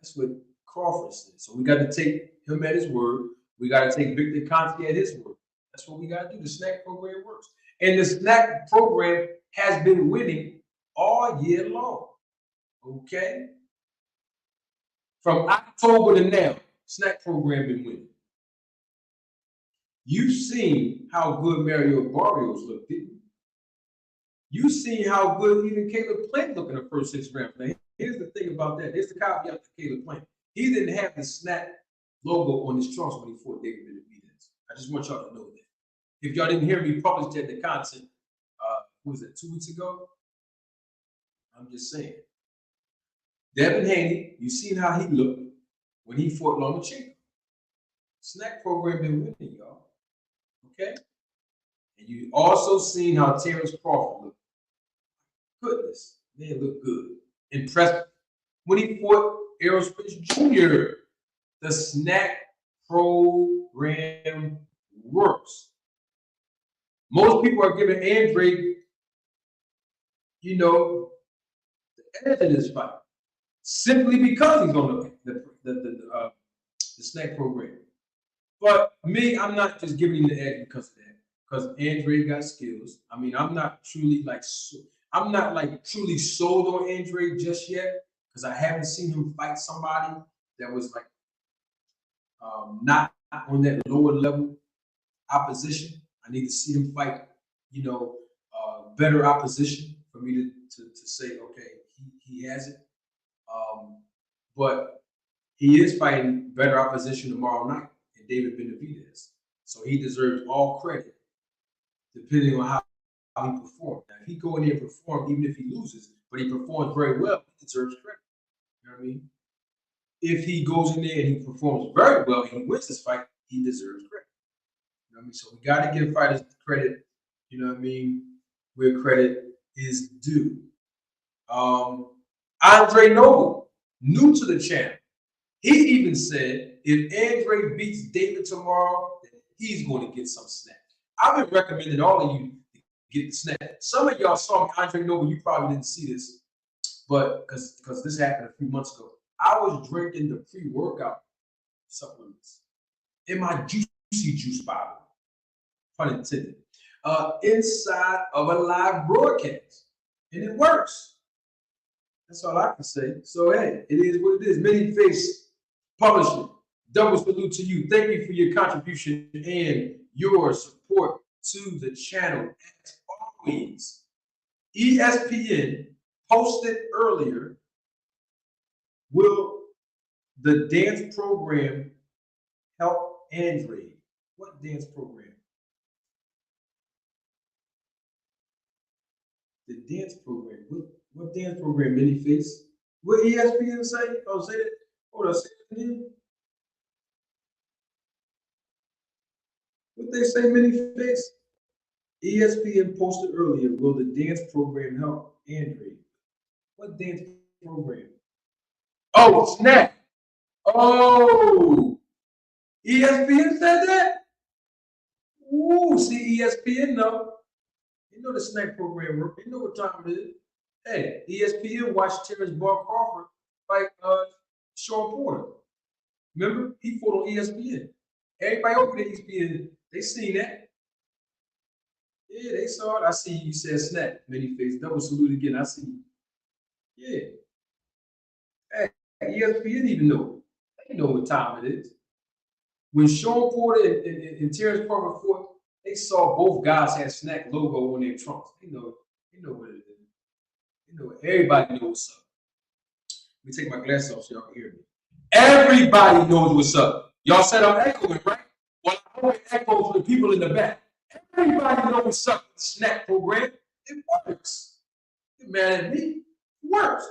That's what Crawford said. So we got to take him at his word. We got to take Victor Conti at his word. That's what we got to do. The snack program works. And the snack program has been winning all year long. Okay? From October to now, snack program been winning. You've seen how good Mario Barrios looked, didn't you? You've seen how good even Caleb Plant looked in the first 6 rounds. Now, here's the thing about that. Here's the caveat to Caleb Plant. He didn't have the snack logo on his trunks when he fought David Benavidez. I just want y'all to know that. If y'all didn't hear me publish that, the content, what was it, 2 weeks ago? I'm just saying. Devin Haney, you seen how he looked when he fought Lomachenko. Snack program been winning, y'all. Okay? And you also seen how Terrence Crawford looked. Goodness, man, looked good. Impressive. When he fought Errol Spence Jr., the snack program works. Most people are giving Andrade, the edge in this fight simply because he's on the snack program. But me, I'm not just giving him the edge because of that. Because Andrade got skills. I'm not truly truly sold on Andrade just yet because I haven't seen him fight somebody that was like not on that lower level opposition. I need to see him fight, better opposition for me to say, okay, he has it. But he is fighting better opposition tomorrow night in David Benavidez. So he deserves all credit, depending on how he performed. Now, if he go in there and perform, even if he loses, but he performs very well, he deserves credit. You know what I mean? If he goes in there and he performs very well and he wins this fight, he deserves credit. You know what I mean? So we got to give fighters credit, where credit is due. Andre Noble, new to the channel. He even said if Andrade beats David tomorrow, then he's going to get some snack. I've been recommending all of you to get the snack. Some of y'all saw me, Andre Noble, you probably didn't see this, but because this happened a few months ago. I was drinking the pre-workout supplements in my Juicy Juice bottle, pun intended, inside of a live broadcast. And it works. That's all I can say. So, hey, it is what it is. Many Face Publishing. Double salute to you. Thank you for your contribution and your support to the channel. As always, ESPN posted earlier, will the dance program help Andrade? What dance program? The dance program. What dance program, Manyface? What ESPN say? Oh, say that. Hold on, say it again. What they say, Manyface? ESPN posted earlier, will the dance program help Andrade? What dance program? Oh, snap. Oh, ESPN said that? Ooh, see, ESPN know. You know the snack program work. You know what time it is. Hey, ESPN watched Terrence Ball Crawford fight Sean Porter. Remember? He fought on ESPN. Everybody over there ESPN, they seen that. Yeah, they saw it. I see you said snap, Manyface. Double salute again. I see you. Yeah. Hey, ESPN even know. They know what time it is. When Sean Porter and Terrence Crawford fought, they saw both guys had Snack logo on their trunks. You know what it is. You know, everybody knows what's up. Let me take my glasses off so y'all can hear me. Everybody knows what's up. Y'all said I'm echoing, right? Well, I hope it echoes for the people in the back. Everybody knows what's up with the Snack program. It works. You're mad at me? It works.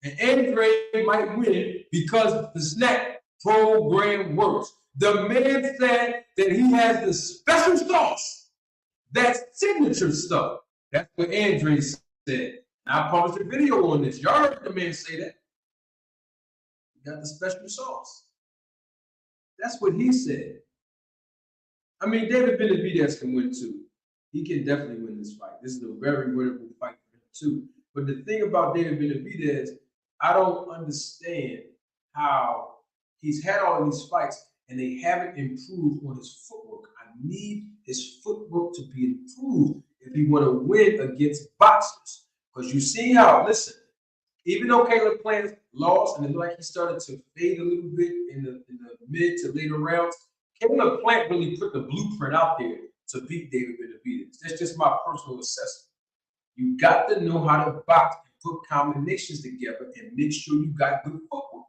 And Andrade might win because the Snack program works. The man said that he has the special sauce. That's signature stuff. That's what Andrade said. I published a video on this. Y'all heard the man say that. You got the special sauce. That's what he said. I mean, David Benavidez can win too. He can definitely win this fight. This is a very winnable fight for him too. But the thing about David Benavidez, I don't understand how he's had all of these fights and they haven't improved on his footwork. I need his footwork to be improved if he want to win against boxers. Because you see how, listen, even though Caleb Plant lost and it looked like he started to fade a little bit in the mid to later rounds, Caleb Plant really put the blueprint out there to beat David Benavidez. That's just my personal assessment. You got to know how to box and put combinations together and make sure you got good footwork.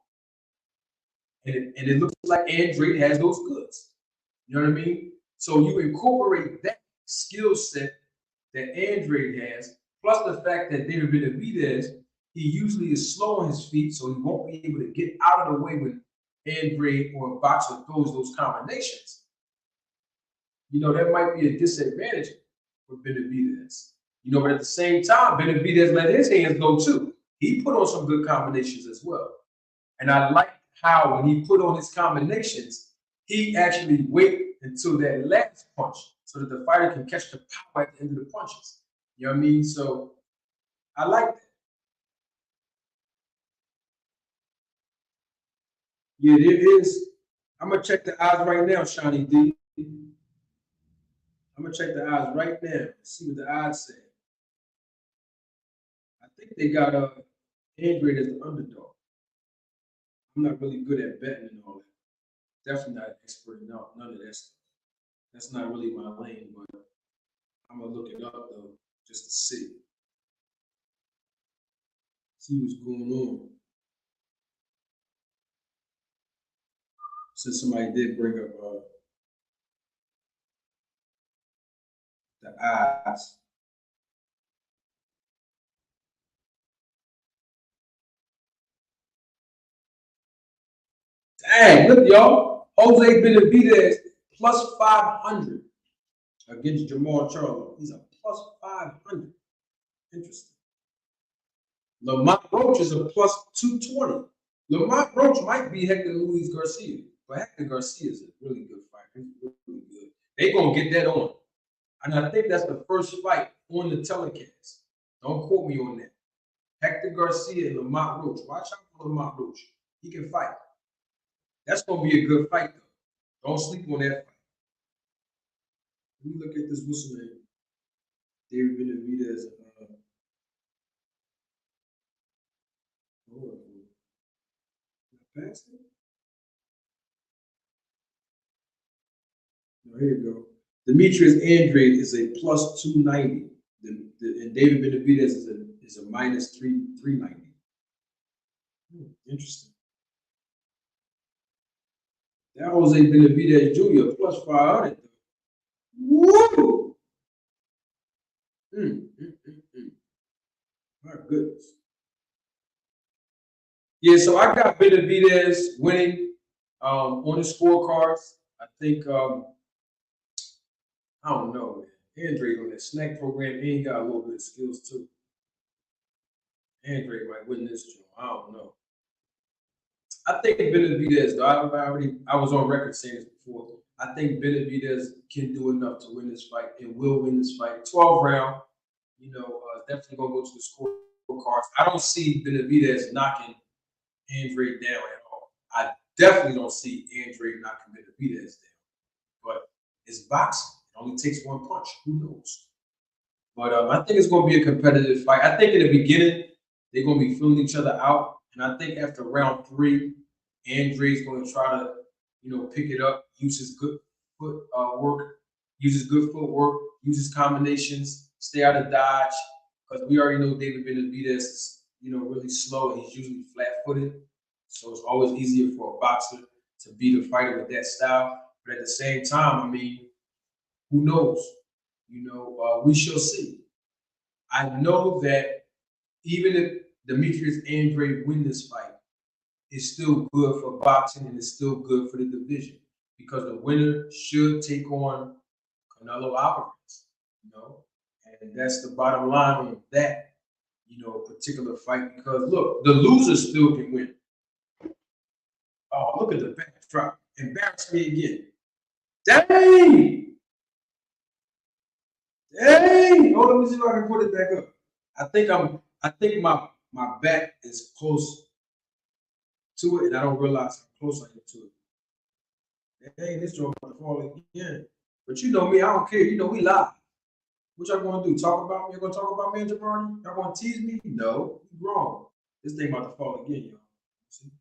And it looks like Andrade has those goods. You know what I mean? So you incorporate that skill set that Andrade has, plus the fact that David Benavidez, he usually is slow on his feet, so he won't be able to get out of the way when Andrade or a boxer throws those combinations. You know, that might be a disadvantage for Benavidez. You know, but at the same time, Benavidez let his hands go too. He put on some good combinations as well. And I like how when he put on his combinations, he actually wait until that last punch so that the fighter can catch the power at the end of the punches. You know what I mean? So I like that. Yeah, it is. I'm gonna check the odds right now, Shawnee D. I'm gonna check the odds right now. See what the odds say. I think they got Andrade as the underdog. I'm not really good at betting and all that. Definitely not an expert in none of that stuff. That's not really my lane, but I'm gonna look it up though, just to see. See what's going on. Since somebody did bring up the odds. Dang, look, y'all. Jose Benavidez plus 500 against Jamal Charlo. He's a plus 500. Interesting. Lamont Roach is a plus 220. Lamont Roach might be Hector Luis Garcia, but Hector Garcia is a really good fighter. He's really good. They're going to get that on. And I think that's the first fight on the telecast. Don't quote me on that. Hector Garcia and Lamont Roach. Watch out for Lamont Roach. He can fight. That's going to be a good fight, though. Don't sleep on that fight. Let me look at this. What's his name? David Benavidez. Past it? No, here you go. Demetrius Andrade is a plus 290. And David Benavidez is a minus 390. Interesting. That Jose Benavidez Jr. plus 500. Woo! My goodness. Yeah, so I got Benavidez winning on the scorecards. I think, I don't know, man. Andrade on that snack program, he got a little bit of skills too. Andrade might win this joint. I don't know. I think Benavidez, though, I was on record saying this before. I think Benavidez can do enough to win this fight and will win this fight. 12 round, you know, definitely going to go to the scorecards. I don't see Benavidez knocking Andrade down at all. I definitely don't see Andrade knocking Benavidez down. But it's boxing. It only takes one punch. Who knows? But I think it's going to be a competitive fight. I think in the beginning, they're going to be feeling each other out. And I think after round 3, Andrade's going to try to, pick it up, use his good work, uses good footwork, uses combinations, stay out of dodge. Because we already know David Benavidez is, really slow and he's usually flat-footed. So it's always easier for a boxer to beat a fighter with that style. But at the same time, I mean, who knows? We shall see. I know that even if Demetrius Andrade win this fight, it's still good for boxing and it's still good for the division because the winner should take on Canelo Alvarez, and that's the bottom line of that, particular fight. Because look, the loser still can win. Oh, look at the backdrop. Embarrass me again. Dang! Dang! Hold on, let me see if I can put it back up. I think my back is close to it, and I don't realize how close I am to it. Dang, this joint about to fall again. But you know me, I don't care. We live. What y'all gonna do? Talk about me? Y'all gonna talk about me and Jamardi? Y'all gonna tease me? No, you wrong. This thing about to fall again, y'all. See?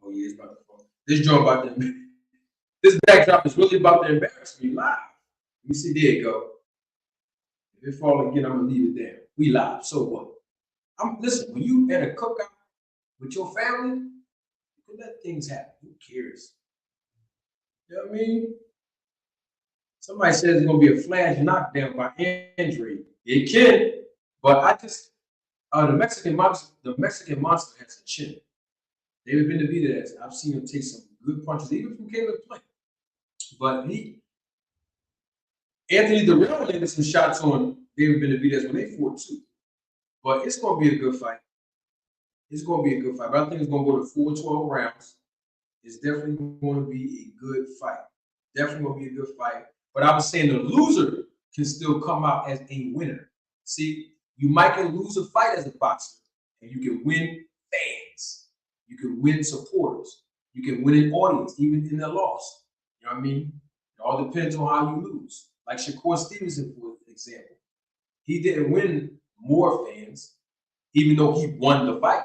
Oh yeah, it's about to fall. This joint about to. This backdrop is really about to embarrass me live. Let me see. There you go. If it fall again, I'm gonna leave it there. We live. So what? Listen. When you at a cookout with your family, you can let things happen. Who cares? You know what I mean? Somebody says it's gonna be a flash knockdown by Andrade. It can, but I just the Mexican monster has a chin. David Benavidez, I've seen him take some good punches, even from Caleb Plant. But Anthony Durrell landed some shots on David Benavidez when they fought too. But it's gonna be a good fight. It's gonna be a good fight. But I think it's gonna go to 4-12 rounds. It's definitely going to be a good fight. Definitely going to be a good fight. But I was saying the loser can still come out as a winner. See, you might can lose a fight as a boxer, and you can win fans. You can win supporters. You can win an audience, even in a loss. You know what I mean? It all depends on how you lose. Like Shakur Stevenson, for example. He didn't win more fans, even though he won the fight.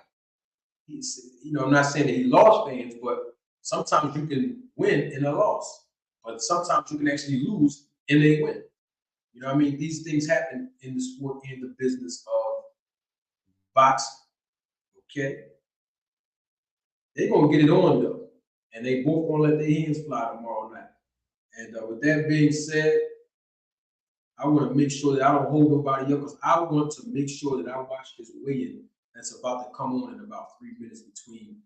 I'm not saying that he lost fans, but sometimes you can win in a loss. But sometimes you can actually lose and they win. You know what I mean? These things happen in the sport and the business of boxing. Okay? They're going to get it on, though. And they both going to let their hands fly tomorrow night. And with that being said, I want to make sure that I don't hold nobody up because I want to make sure that I watch this weigh-in that's about to come on in about 3 minutes between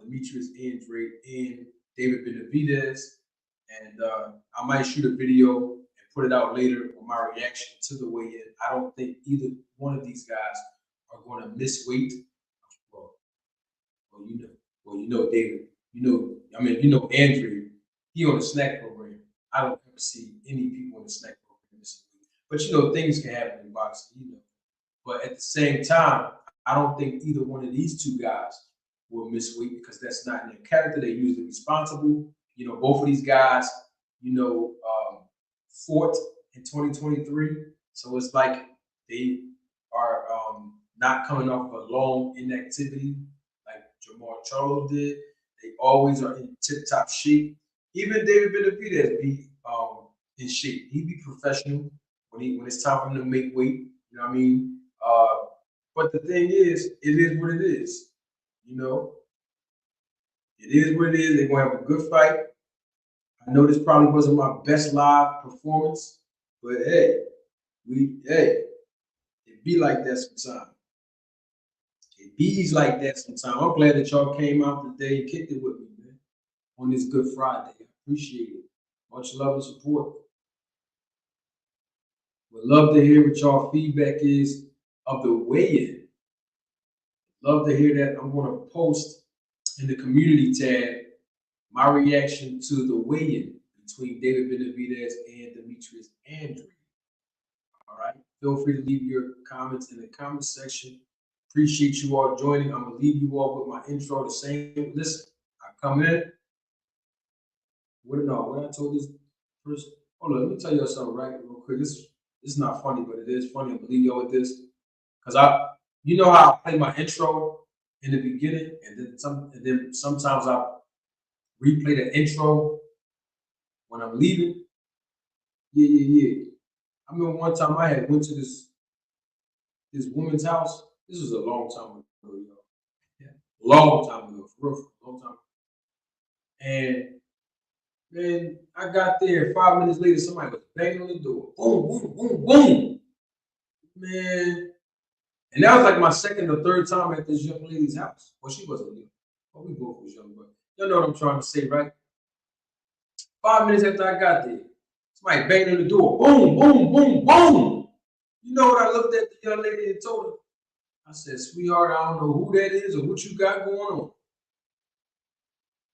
Demetrius Andrade and David Benavidez. And I might shoot a video and put it out later on my reaction to the weigh-in. I don't think either one of these guys are going to miss weight. Well, David. Andrew. He on the snack program. I don't ever see any people on the snack program missing weight. But things can happen in boxing. But at the same time, I don't think either one of these two guys will miss weight because that's not in their character. They're usually responsible. Both of these guys, fought in 2023. So it's like they are not coming off of a long inactivity like Jamal Charlo did. They always are in tip-top shape. Even David Benavidez be in shape. He be professional when it's time for him to make weight. You know what I mean? But the thing is, it is what it is. It is what it is. They're gonna have a good fight. I know this probably wasn't my best live performance, but hey, it be like that sometimes. It bees like that sometimes. I'm glad that y'all came out today and kicked it with me, man, on this Good Friday. I appreciate it. Much love and support. Would love to hear what y'all feedback is of the weigh-in. Love to hear that. I'm going to post in the community tab my reaction to the weigh-in between David Benavidez and Demetrius Andrade. All right. Feel free to leave your comments in the comment section. Appreciate you all joining. I'm going to leave you all with my intro the same. Listen, I come in. What I told this person. Hold on, let me tell you something real quick. This is not funny, but it is funny. I'm going to leave y'all with this. Because you know how I play my intro in the beginning, and then sometimes I replay the intro when I'm leaving. Yeah. I remember one time I had went to this woman's house. This was a long time ago, y'all. Yeah. Long time ago, for real, long time. And man, I got there 5 minutes later, somebody was banging on the door. Boom, boom, boom, boom. Man. And that was like my second or third time at this young lady's house. Well, she wasn't new. Well, we both was young, but you know what I'm trying to say, right? 5 minutes after I got there, somebody banged on the door. Boom, boom, boom, boom. You know what I looked at the young lady and told her? I said, sweetheart, I don't know who that is or what you got going on.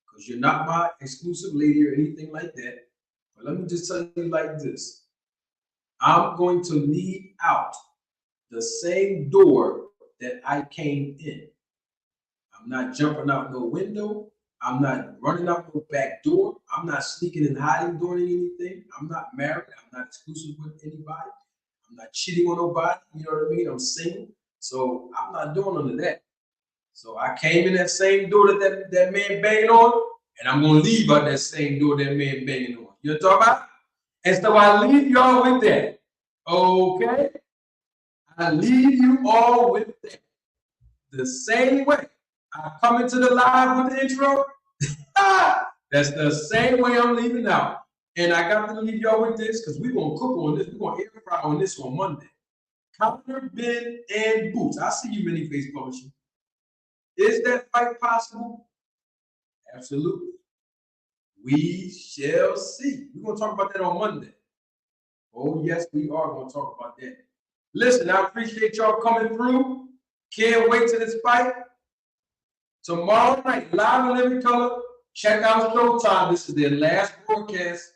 Because you're not my exclusive lady or anything like that. But let me just tell you like this. I'm going to leave out the same door that I came in. I'm not jumping out no window. I'm not running out no back door. I'm not sneaking and hiding doing anything. I'm not married. I'm not exclusive with anybody. I'm not cheating on nobody. You know what I mean? I'm single. So I'm not doing none of that. So I came in that same door that man banging on, and I'm going to leave out that same door that man banging on. You know what I'm talking about? And so I leave y'all with that. Okay? I leave you all with that. The same way I come into the live with the intro, that's the same way I'm leaving out. And I got to leave y'all with this because we're going to cook on this. We're going to air fry on this on Monday. Counter, bid, and boots. I see you, Many Face Publishing. Is that fight possible? Absolutely. We shall see. We're going to talk about that on Monday. Oh, yes, we are going to talk about that. Listen, I appreciate y'all coming through. Can't wait till this fight. Tomorrow night, live in living color. Check out Showtime. This is their last broadcast.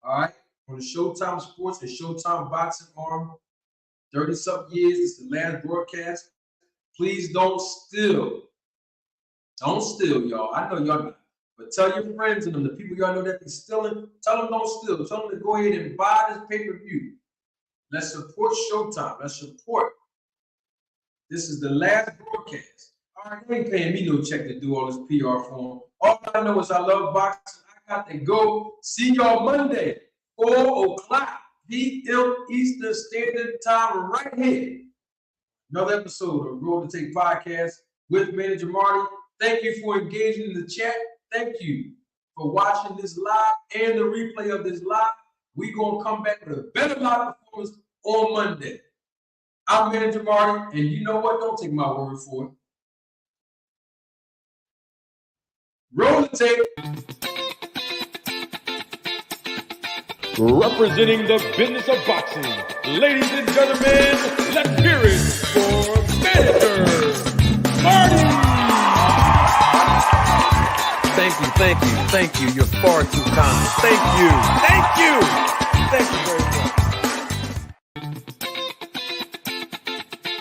All right. On the Showtime Sports and Showtime Boxing arm. 30-something years. It's the last broadcast. Please don't steal. Don't steal, y'all. I know y'all not. But tell your friends and them, the people y'all know that they're stealing, tell them don't steal. Tell them to go ahead and buy this pay-per-view. Let's support Showtime. Let's support. This is the last broadcast. All right, they ain't paying me no check to do all this PR for them. All I know is I love boxing. I got to go. See y'all Monday, 4 o'clock p.m. Eastern Standard Time right here. Another episode of Road to Take Podcast with Manager Marty. Thank you for engaging in the chat. Thank you for watching this live and the replay of this live. We're going to come back with a better live performance on Monday. I'm Manager Marty, and you know what? Don't take my word for it. Roll the tape. Representing the business of boxing, ladies and gentlemen, let's hear it for Manager Marty. Thank you. You're far too kind. Thank you very much.